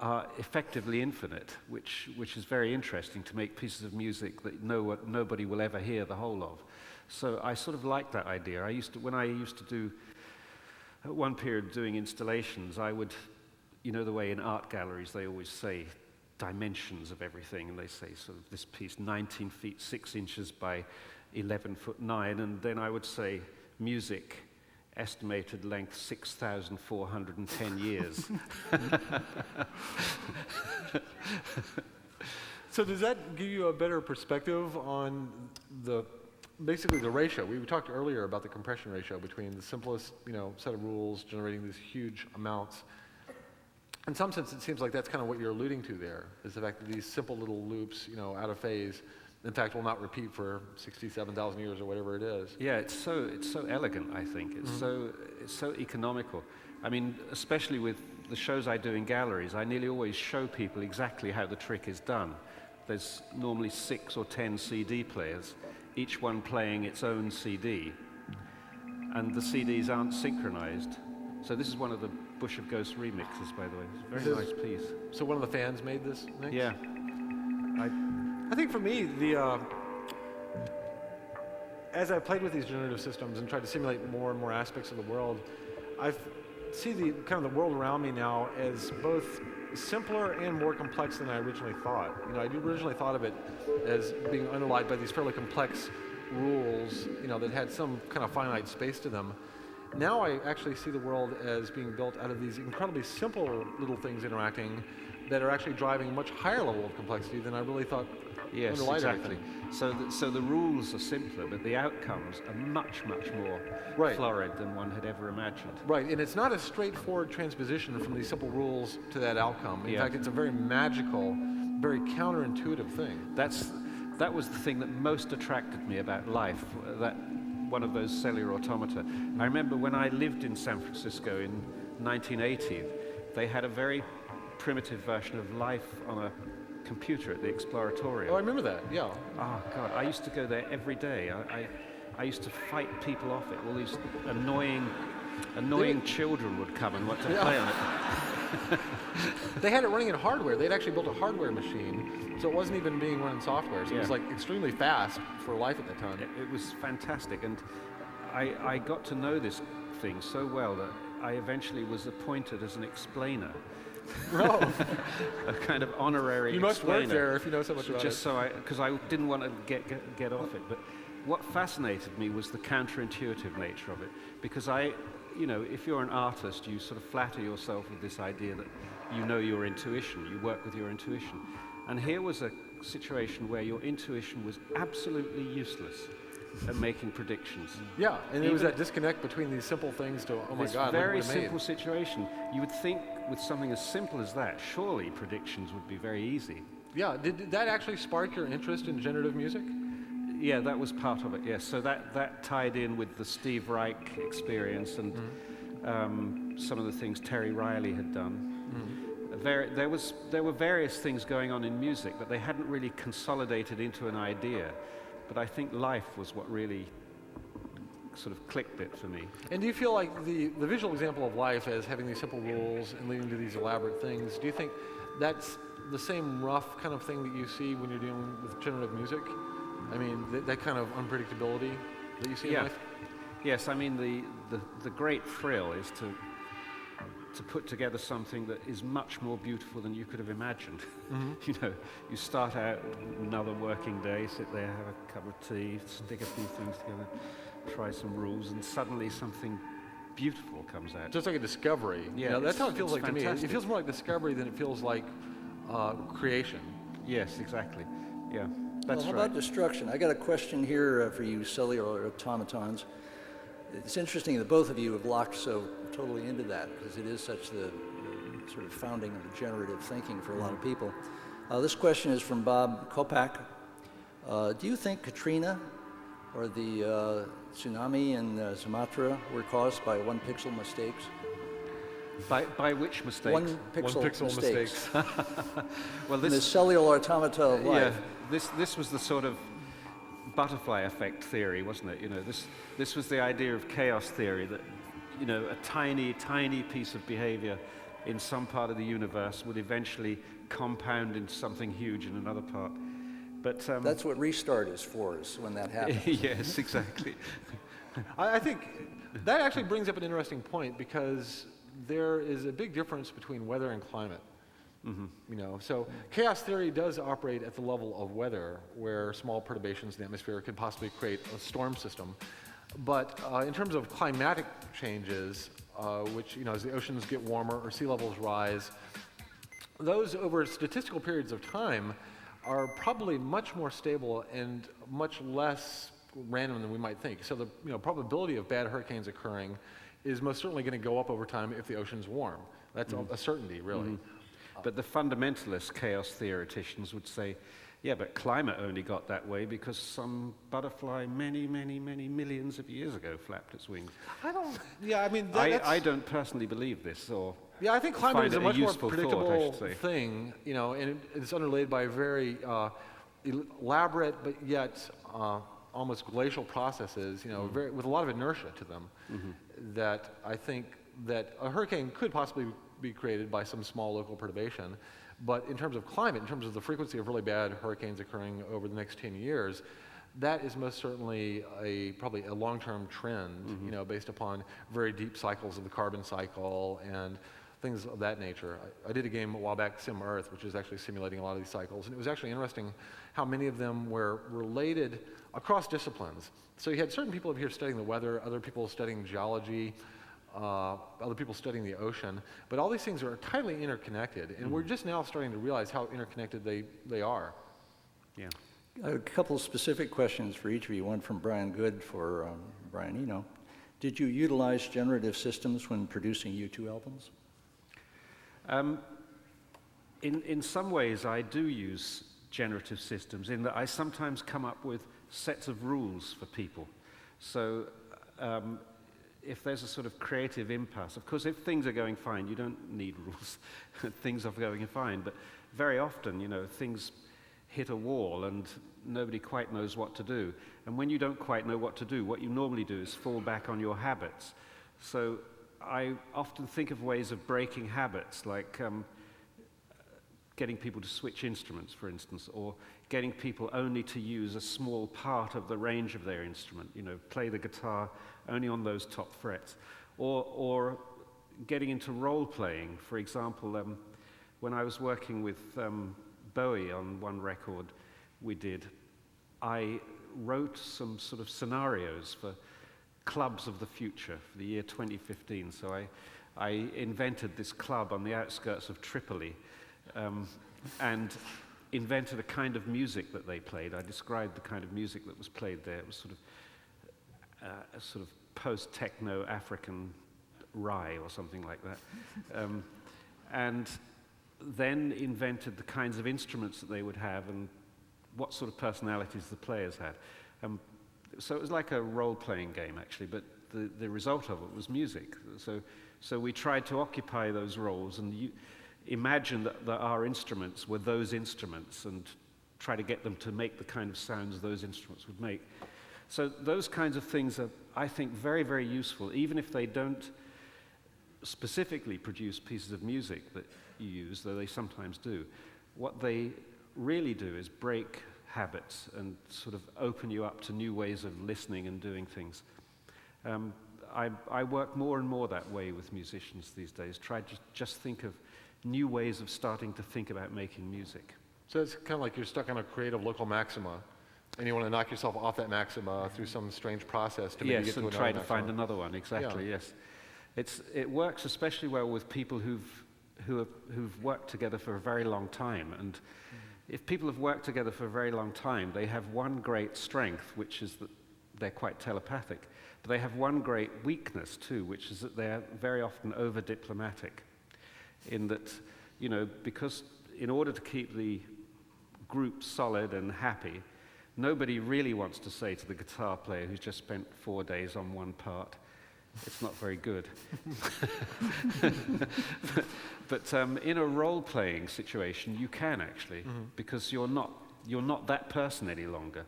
are effectively infinite, which is very interesting, to make pieces of music that nobody will ever hear the whole of. So I sort of like that idea. When I used to do, at one period doing installations, I would, you know the way in art galleries they always say dimensions of everything, and they say sort of this piece 19 feet 6 inches by 11 foot 9, and then I would say music, estimated length 6,410 years. So does that give you a better perspective on basically the ratio? We talked earlier about the compression ratio between the simplest, set of rules generating these huge amounts. In some sense, it seems like that's kind of what you're alluding to there, is the fact that these simple little loops, out of phase, in fact, will not repeat for 67,000 years or whatever it is. Yeah, it's so elegant, I think. It's so economical. I mean, especially with the shows I do in galleries, I nearly always show people exactly how the trick is done. There's normally 6 or 10 CD players, each one playing its own CD, and the CDs aren't synchronized. So this is one of the Bush of Ghosts remixes, by the way. It's a very nice piece. So one of the fans made this mix? Yeah. I think for me, as I've played with these generative systems and tried to simulate more and more aspects of the world, I see the world around me now as both simpler and more complex than I originally thought. I originally thought of it as being underlied by these fairly complex rules, that had some kind of finite space to them. Now I actually see the world as being built out of these incredibly simple little things interacting that are actually driving a much higher level of complexity than I really thought. Yes, exactly. So the rules are simpler, but the outcomes are much, much more florid than one had ever imagined. Right, and it's not a straightforward transposition from these simple rules to that outcome. In fact, it's a very magical, very counterintuitive thing. That was the thing that most attracted me about life, that one of those cellular automata. I remember when I lived in San Francisco in 1980, they had a very primitive version of life on a computer at the Exploratorium. Oh, I remember that, yeah. Oh, God, I used to go there every day. I used to fight people off it. All these annoying children would come and want to play on it. They had it running in hardware. They'd actually built a hardware machine, so it wasn't even being run in software. So it was like extremely fast for life at that time. It was fantastic, and I got to know this thing so well that I eventually was appointed as an explainer. Oh. A kind of honorary You must explainer. work there if you know so much about it. Because I didn't want to get off it. But what fascinated me was the counterintuitive nature of it. Because if you're an artist, you sort of flatter yourself with this idea that you know your intuition, you work with your intuition. And here was a situation where your intuition was absolutely useless at making predictions. Yeah, and there was that disconnect between these simple things to, oh my this God, very simple situation. You would think with something as simple as that, surely predictions would be very easy. Yeah, did that actually spark your interest in generative music? Yeah, that was part of it, yes. So that tied in with the Steve Wright experience and some of the things Terry Riley had done. there were various things going on in music, but they hadn't really consolidated into an idea. But I think life was what really sort of clicked it for me. And do you feel like the visual example of life as having these simple rules and leading to these elaborate things, do you think that's the same rough kind of thing that you see when you're dealing with generative music? I mean, that kind of unpredictability that you see in life? Yes, I mean, the great thrill is to put together something that is much more beautiful than you could have imagined. Mm-hmm. You know, you start out another working day, sit there, have a cup of tea, stick a few things together, try some rules, and suddenly something beautiful comes out. Just like a discovery. Yeah, you know, that's how it feels like fantastic. to me. It feels more like discovery than it feels like creation. Yes, exactly. Yeah, that's how right. about destruction? I got a question here for you cellular automatons. It's interesting that both of you have locked so totally into that, because it is such the sort of founding of the generative thinking for a lot of people. This question is from Bob Kopak. Do you think Katrina or the tsunami in Sumatra were caused by one-pixel mistakes? By which mistakes? One-pixel mistakes. Well, the cellular automata of life. Yeah, this was the sort of butterfly effect theory, wasn't it? You know, this was the idea of chaos theory, that, you know, a tiny piece of behavior in some part of the universe would eventually compound into something huge in another part. But that's what restart is for, is when that happens. Yes, exactly. I think that actually brings up an interesting point, because there is a big difference between weather and climate. Mm-hmm. You know, so chaos theory does operate at the level of weather, where small perturbations in the atmosphere can possibly create a storm system. But in terms of climatic changes, which, you know, as the oceans get warmer or sea levels rise, those over statistical periods of time are probably much more stable and much less random than we might think. So the probability of bad hurricanes occurring is most certainly going to go up over time if the ocean's warm. That's a certainty, really. Mm-hmm. But the fundamentalist chaos theoreticians would say, yeah, but climate only got that way because some butterfly many millions of years ago flapped its wings. I don't personally believe this, or yeah, I think climate is a much more predictable thought, thing, you know, and it's underlaid by very elaborate but yet almost glacial processes, you know, with a lot of inertia to them. Mm-hmm. That I think that a hurricane could possibly be created by some small local perturbation, but in terms of climate, in terms of the frequency of really bad hurricanes occurring over the next 10 years, that is most certainly probably a long-term trend, you know, based upon very deep cycles of the carbon cycle and things of that nature. I did a game a while back, Sim Earth, which is actually simulating a lot of these cycles, and it was actually interesting how many of them were related across disciplines. So you had certain people over here studying the weather, other people studying geology, other people studying the ocean, but all these things are tightly interconnected, and we're just now starting to realize how interconnected they are. Yeah. A couple of specific questions for each of you. One from Brian Good for Brian Eno. Did you utilize generative systems when producing U2 albums? In some ways, I do use generative systems, in that I sometimes come up with sets of rules for people. So if there's a sort of creative impasse, of course, if things are going fine, you don't need rules. Things are going fine, but very often, you know, things hit a wall and nobody quite knows what to do. And when you don't quite know what to do, what you normally do is fall back on your habits. So I often think of ways of breaking habits, like getting people to switch instruments, for instance, or getting people only to use a small part of the range of their instrument, you know, play the guitar only on those top frets, or getting into role-playing. For example, when I was working with Bowie on one record we did, I wrote some sort of scenarios for clubs of the future for the year 2015. So I invented this club on the outskirts of Tripoli, and invented a kind of music that they played. I described the kind of music that was played there. It was sort of a sort of post-techno African rye or something like that. And then invented the kinds of instruments that they would have and what sort of personalities the players had. So it was like a role-playing game, actually, but the result of it was music. So we tried to occupy those roles, and imagine that our instruments were those instruments and try to get them to make the kind of sounds those instruments would make. So those kinds of things are, I think, very, very useful, even if they don't specifically produce pieces of music that you use, though they sometimes do. What they really do is break habits and sort of open you up to new ways of listening and doing things. I work more and more that way with musicians these days, try to just think of new ways of starting to think about making music. So it's kind of like you're stuck on a creative local maxima, and you want to knock yourself off that maxima through some strange process to maybe get to another maxima. Yes, and try to find another one, exactly, yes. It works especially well with people who've worked together for a very long time, and if people have worked together for a very long time, they have one great strength, which is that they're quite telepathic, but they have one great weakness too, which is that they're very often over-diplomatic, in that, you know, because in order to keep the group solid and happy, nobody really wants to say to the guitar player who's just spent 4 days on one part, it's not very good. But in a role-playing situation, you can actually, because you're not that person any longer.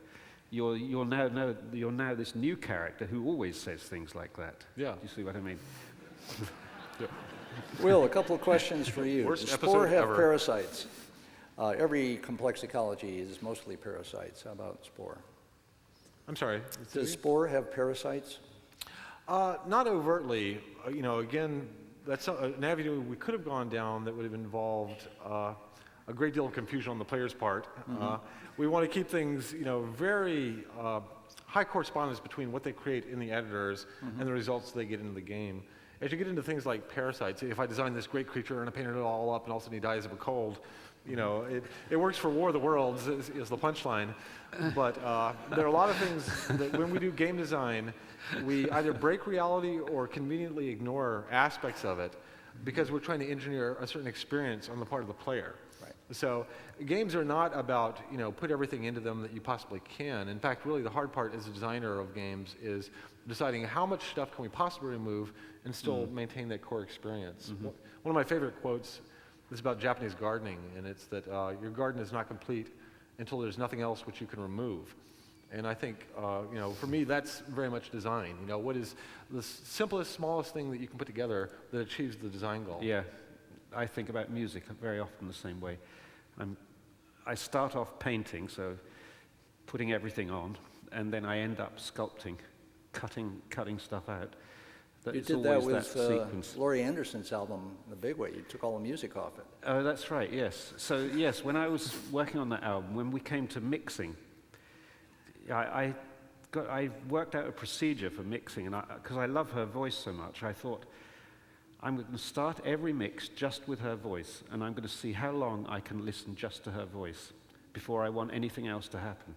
You're now this new character who always says things like that. Yeah. Do you see what I mean? Yeah. Will, a couple of questions for you. Worst Does Spore episode have ever. parasites? Every complex ecology is mostly parasites. How about Spore? I'm sorry. Does Spore have parasites? Not overtly. You know, again, that's an avenue we could have gone down that would have involved a great deal of confusion on the player's part. We want to keep things, you know, very high correspondence between what they create in the editors and the results they get into the game. As you get into things like parasites, if I design this great creature and I painted it all up and all of a sudden he dies of a cold, you know, it works for War of the Worlds is the punchline. But there are a lot of things that when we do game design, we either break reality or conveniently ignore aspects of it because we're trying to engineer a certain experience on the part of the player. Right. So games are not about, you know, put everything into them that you possibly can. In fact, really the hard part as a designer of games is deciding how much stuff can we possibly remove and still maintain that core experience. One of my favorite quotes is about Japanese gardening, and it's that your garden is not complete until there's nothing else which you can remove. And I think, you know, for me, that's very much design. You know, what is the simplest, smallest thing that you can put together that achieves the design goal? Yeah, I think about music very often the same way. I start off painting, so putting everything on, and then I end up sculpting, cutting stuff out. You did that with Laurie Anderson's album, The Big Way. You took all the music off it. Oh, that's right, yes. So, yes, when I was working on that album, when we came to mixing, I worked out a procedure for mixing, and because I love her voice so much, I thought, I'm going to start every mix just with her voice, and I'm going to see how long I can listen just to her voice before I want anything else to happen.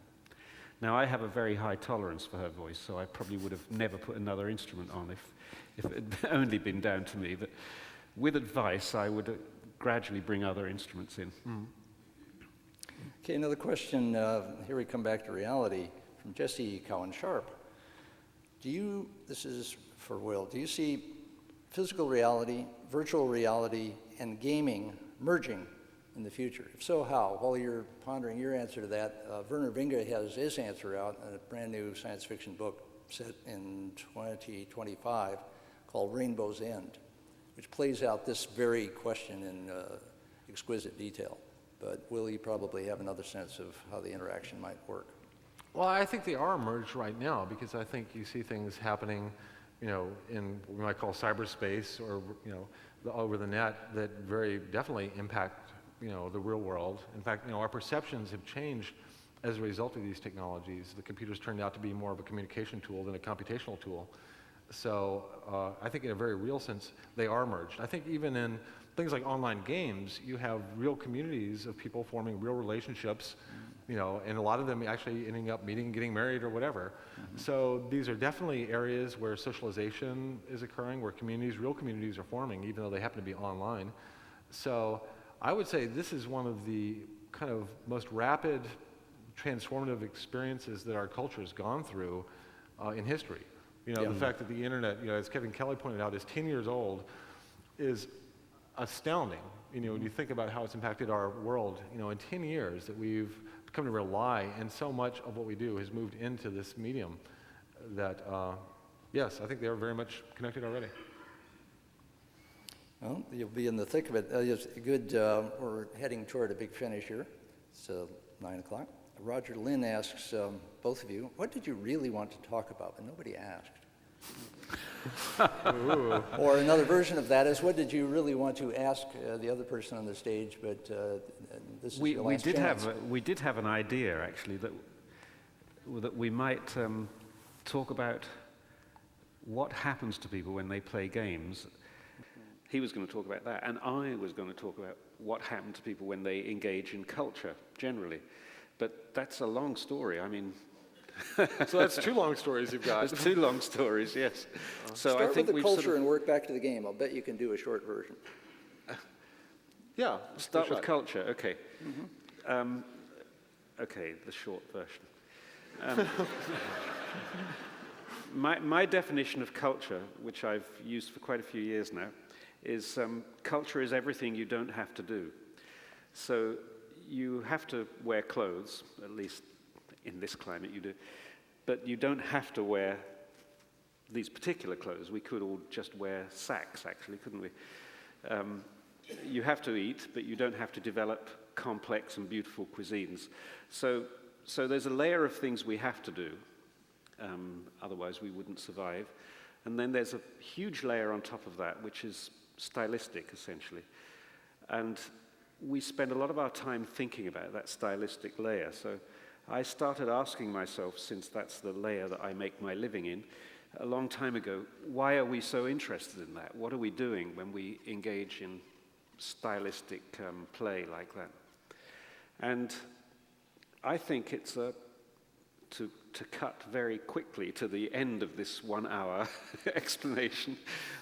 Now, I have a very high tolerance for her voice, so I probably would have never put another instrument on if it had only been down to me. But with advice, I would gradually bring other instruments in. Okay, another question. Here we come back to reality from Jesse Cowan-Sharp. This is for Will, do you see physical reality, virtual reality, and gaming merging in the future? If so, how? While you're pondering your answer to that, Werner Vinge has his answer out in a brand new science fiction book set in 2025 called Rainbow's End, which plays out this very question in exquisite detail. But Will, you probably have another sense of how the interaction might work. Well, I think they are merged right now because I think you see things happening, you know, in what we might call cyberspace or, you know, over the net that very definitely impact, you know, the real world. In fact, you know, our perceptions have changed as a result of these technologies. The computers turned out to be more of a communication tool than a computational tool. So I think in a very real sense, they are merged. I think even in things like online games, you have real communities of people forming real relationships, you know, and a lot of them actually ending up meeting, getting married or whatever. So these are definitely areas where socialization is occurring, where real communities are forming, even though they happen to be online. So I would say this is one of the kind of most rapid transformative experiences that our culture has gone through in history. You know, the fact that the internet, you know, as Kevin Kelly pointed out, is 10 years old is astounding. When you think about how it's impacted our world, in 10 years that we've come to rely, and so much of what we do has moved into this medium that, yes, I think they are very much connected already. Well, you'll be in the thick of it. It's good. We're heading toward a big finish here. It's 9 o'clock. Roger Lynn asks both of you, what did you really want to talk about, but nobody asked? Or another version of that is, what did you really want to ask the other person on the stage, but this is your last chance. We did have an idea, actually, that we might talk about what happens to people when they play games. He was going to talk about that, and I was going to talk about what happened to people when they engage in culture, generally. But that's a long story. I mean... So that's 2 long stories you've got. There's 2 long stories, yes. So Start I think with the culture sort of and work back to the game. I'll bet you can do a short version. Yeah. Start with culture, okay. Okay, the short version. My definition of culture, which I've used for quite a few years now, is culture is everything you don't have to do. So you have to wear clothes, at least in this climate you do, but you don't have to wear these particular clothes. We could all just wear sacks, actually, couldn't we? You have to eat, but you don't have to develop complex and beautiful cuisines. So there's a layer of things we have to do, otherwise we wouldn't survive. And then there's a huge layer on top of that, which is stylistic, essentially. And we spend a lot of our time thinking about that stylistic layer. So I started asking myself, since that's the layer that I make my living in, a long time ago, why are we so interested in that? What are we doing when we engage in stylistic play like that? And I think it's to cut very quickly to the end of this 1-hour explanation,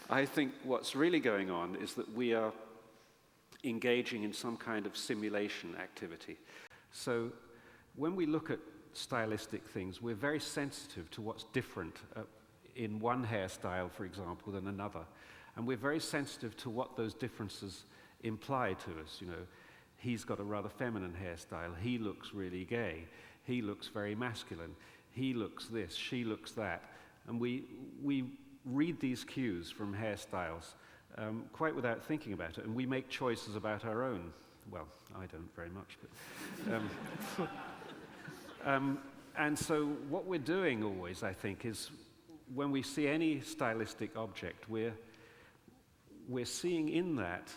I think what's really going on is that we are engaging in some kind of simulation activity. So when we look at stylistic things, we're very sensitive to what's different in one hairstyle, for example, than another. And we're very sensitive to what those differences imply to us. He's got a rather feminine hairstyle. He looks really gay. He looks very masculine. He looks this, she looks that. And we read these cues from hairstyles quite without thinking about it, and we make choices about our own. Well, I don't very much, but... and so what we're doing always, I think, is when we see any stylistic object, we're seeing in that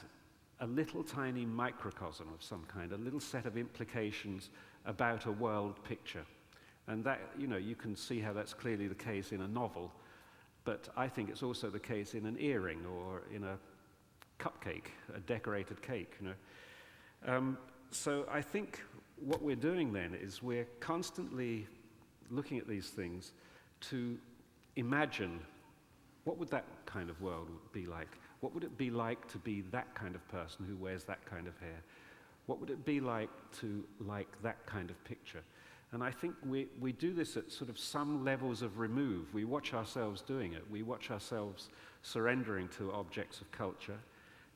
a little tiny microcosm of some kind, a little set of implications about a world picture. And that, you can see how that's clearly the case in a novel, but I think it's also the case in an earring or in a cupcake, a decorated cake, So I think what we're doing then is we're constantly looking at these things to imagine what would that kind of world be like? What would it be like to be that kind of person who wears that kind of hair? What would it be like to like that kind of picture? And I think we do this at sort of some levels of remove. We watch ourselves doing it. We watch ourselves surrendering to objects of culture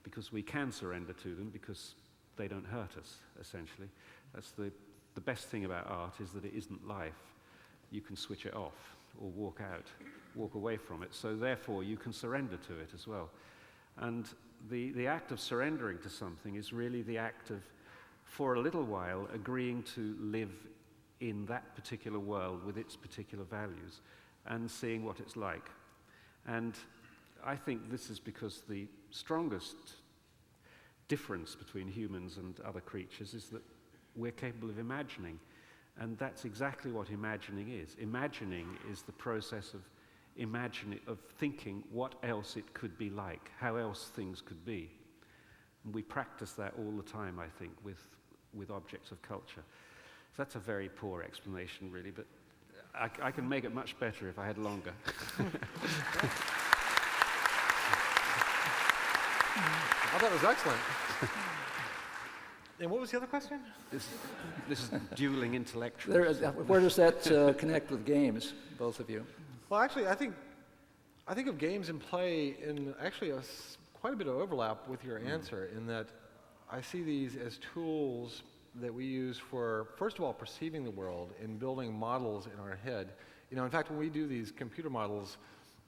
because we can surrender to them because they don't hurt us, essentially. That's the best thing about art, is that it isn't life. You can switch it off or walk away from it. So therefore, you can surrender to it as well. And the act of surrendering to something is really the act of, for a little while, agreeing to live in that particular world with its particular values and seeing what it's like. And I think this is because the strongest difference between humans and other creatures is that we're capable of imagining. And that's exactly what imagining is. Imagining is the process of thinking what else it could be like, how else things could be. And we practice that all the time, I think, with objects of culture. So that's a very poor explanation, really, but I can make it much better if I had longer. Oh, that was excellent. And what was the other question? This is dueling intellectuals. Where does that connect with games, both of you? Well, actually, I think of games in play in actually a quite a bit of overlap with your answer in that I see these as tools that we use for, first of all, perceiving the world and building models in our head. In fact, when we do these computer models,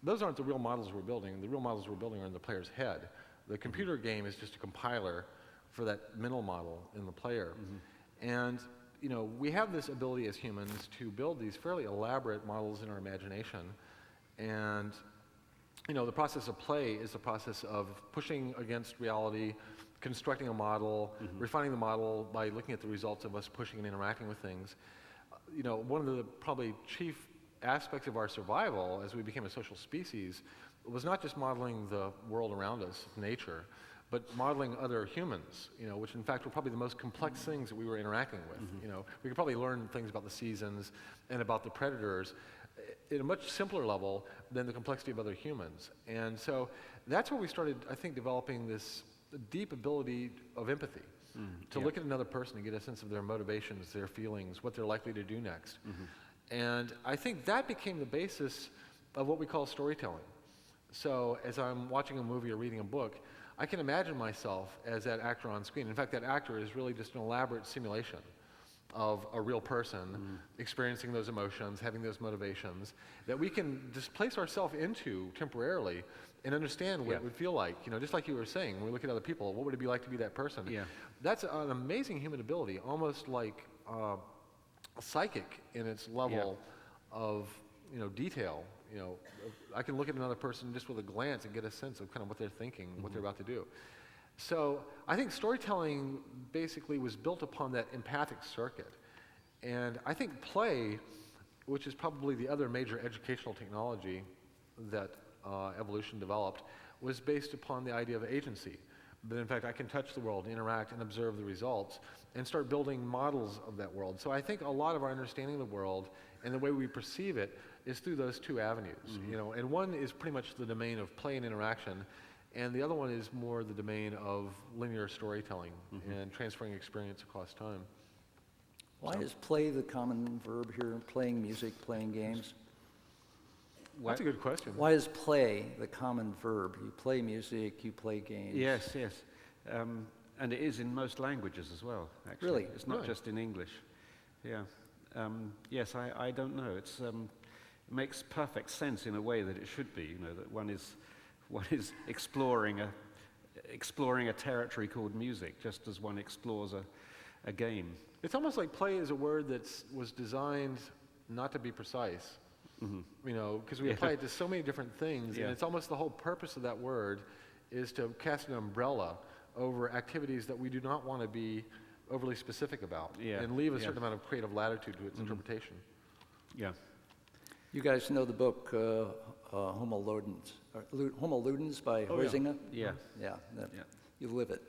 those aren't the real models we're building. The real models we're building are in the player's head. The computer game is just a compiler for that mental model in the player. And we have this ability as humans to build these fairly elaborate models in our imagination. And the process of play is the process of pushing against reality, constructing a model, refining the model by looking at the results of us pushing and interacting with things. One of the probably chief aspects of our survival as we became a social species was not just modeling the world around us, nature, but modeling other humans, which in fact were probably the most complex things that we were interacting with. We could probably learn things about the seasons and about the predators at a much simpler level than the complexity of other humans. And so that's where we started, I think, developing this deep ability of empathy to look at another person and get a sense of their motivations, their feelings, what they're likely to do next. And I think that became the basis of what we call storytelling. So as I'm watching a movie or reading a book, I can imagine myself as that actor on screen. In fact, that actor is really just an elaborate simulation of a real person experiencing those emotions, having those motivations, that we can just place ourselves into temporarily and understand what it would feel like. Just like you were saying, when we look at other people, what would it be like to be that person? That's an amazing human ability, almost like psychic in its level of detail. I can look at another person just with a glance and get a sense of kind of what they're thinking, what they're about to do. So I think storytelling basically was built upon that empathic circuit. And I think play, which is probably the other major educational technology that evolution developed, was based upon the idea of agency. That in fact I can touch the world, interact, and observe the results, and start building models of that world. So I think a lot of our understanding of the world and the way we perceive it is through those two avenues. And one is pretty much the domain of play and interaction, and the other one is more the domain of linear storytelling and transferring experience across time. Why is play the common verb here? Playing music, playing games? That's a good question. Why is play the common verb? You play music, you play games. Yes. And it is in most languages as well, actually. Really? It's not just in English. Yes, I don't know. It makes perfect sense in a way that it should be, that one is exploring a territory called music, just as one explores a game. It's almost like play is a word that was designed not to be precise. Because we apply it to so many different things, and it's almost the whole purpose of that word is to cast an umbrella over activities that we do not want to be overly specific about, and leave a certain amount of creative latitude to its interpretation. You guys know the book Homo Ludens by Huizinga? Yeah. You live it.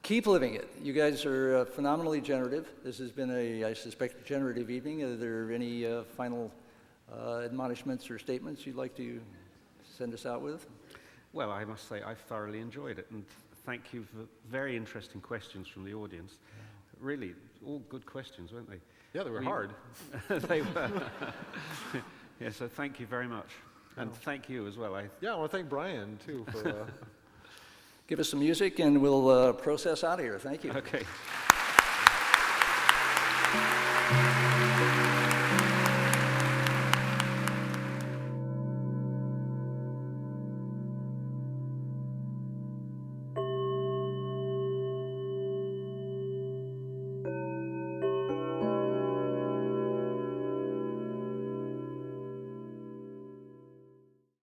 Keep living it. You guys are phenomenally generative. This has been I suspect, generative evening. Are there any final admonishments or statements you'd like to send us out with? Well, I must say I thoroughly enjoyed it, and thank you for very interesting questions from the audience. Really, all good questions, weren't they? Yeah, they were hard. They were. So thank you very much. And thank you as well. I want to thank Brian, too, for... Give us some music, and we'll process out of here. Thank you. Okay.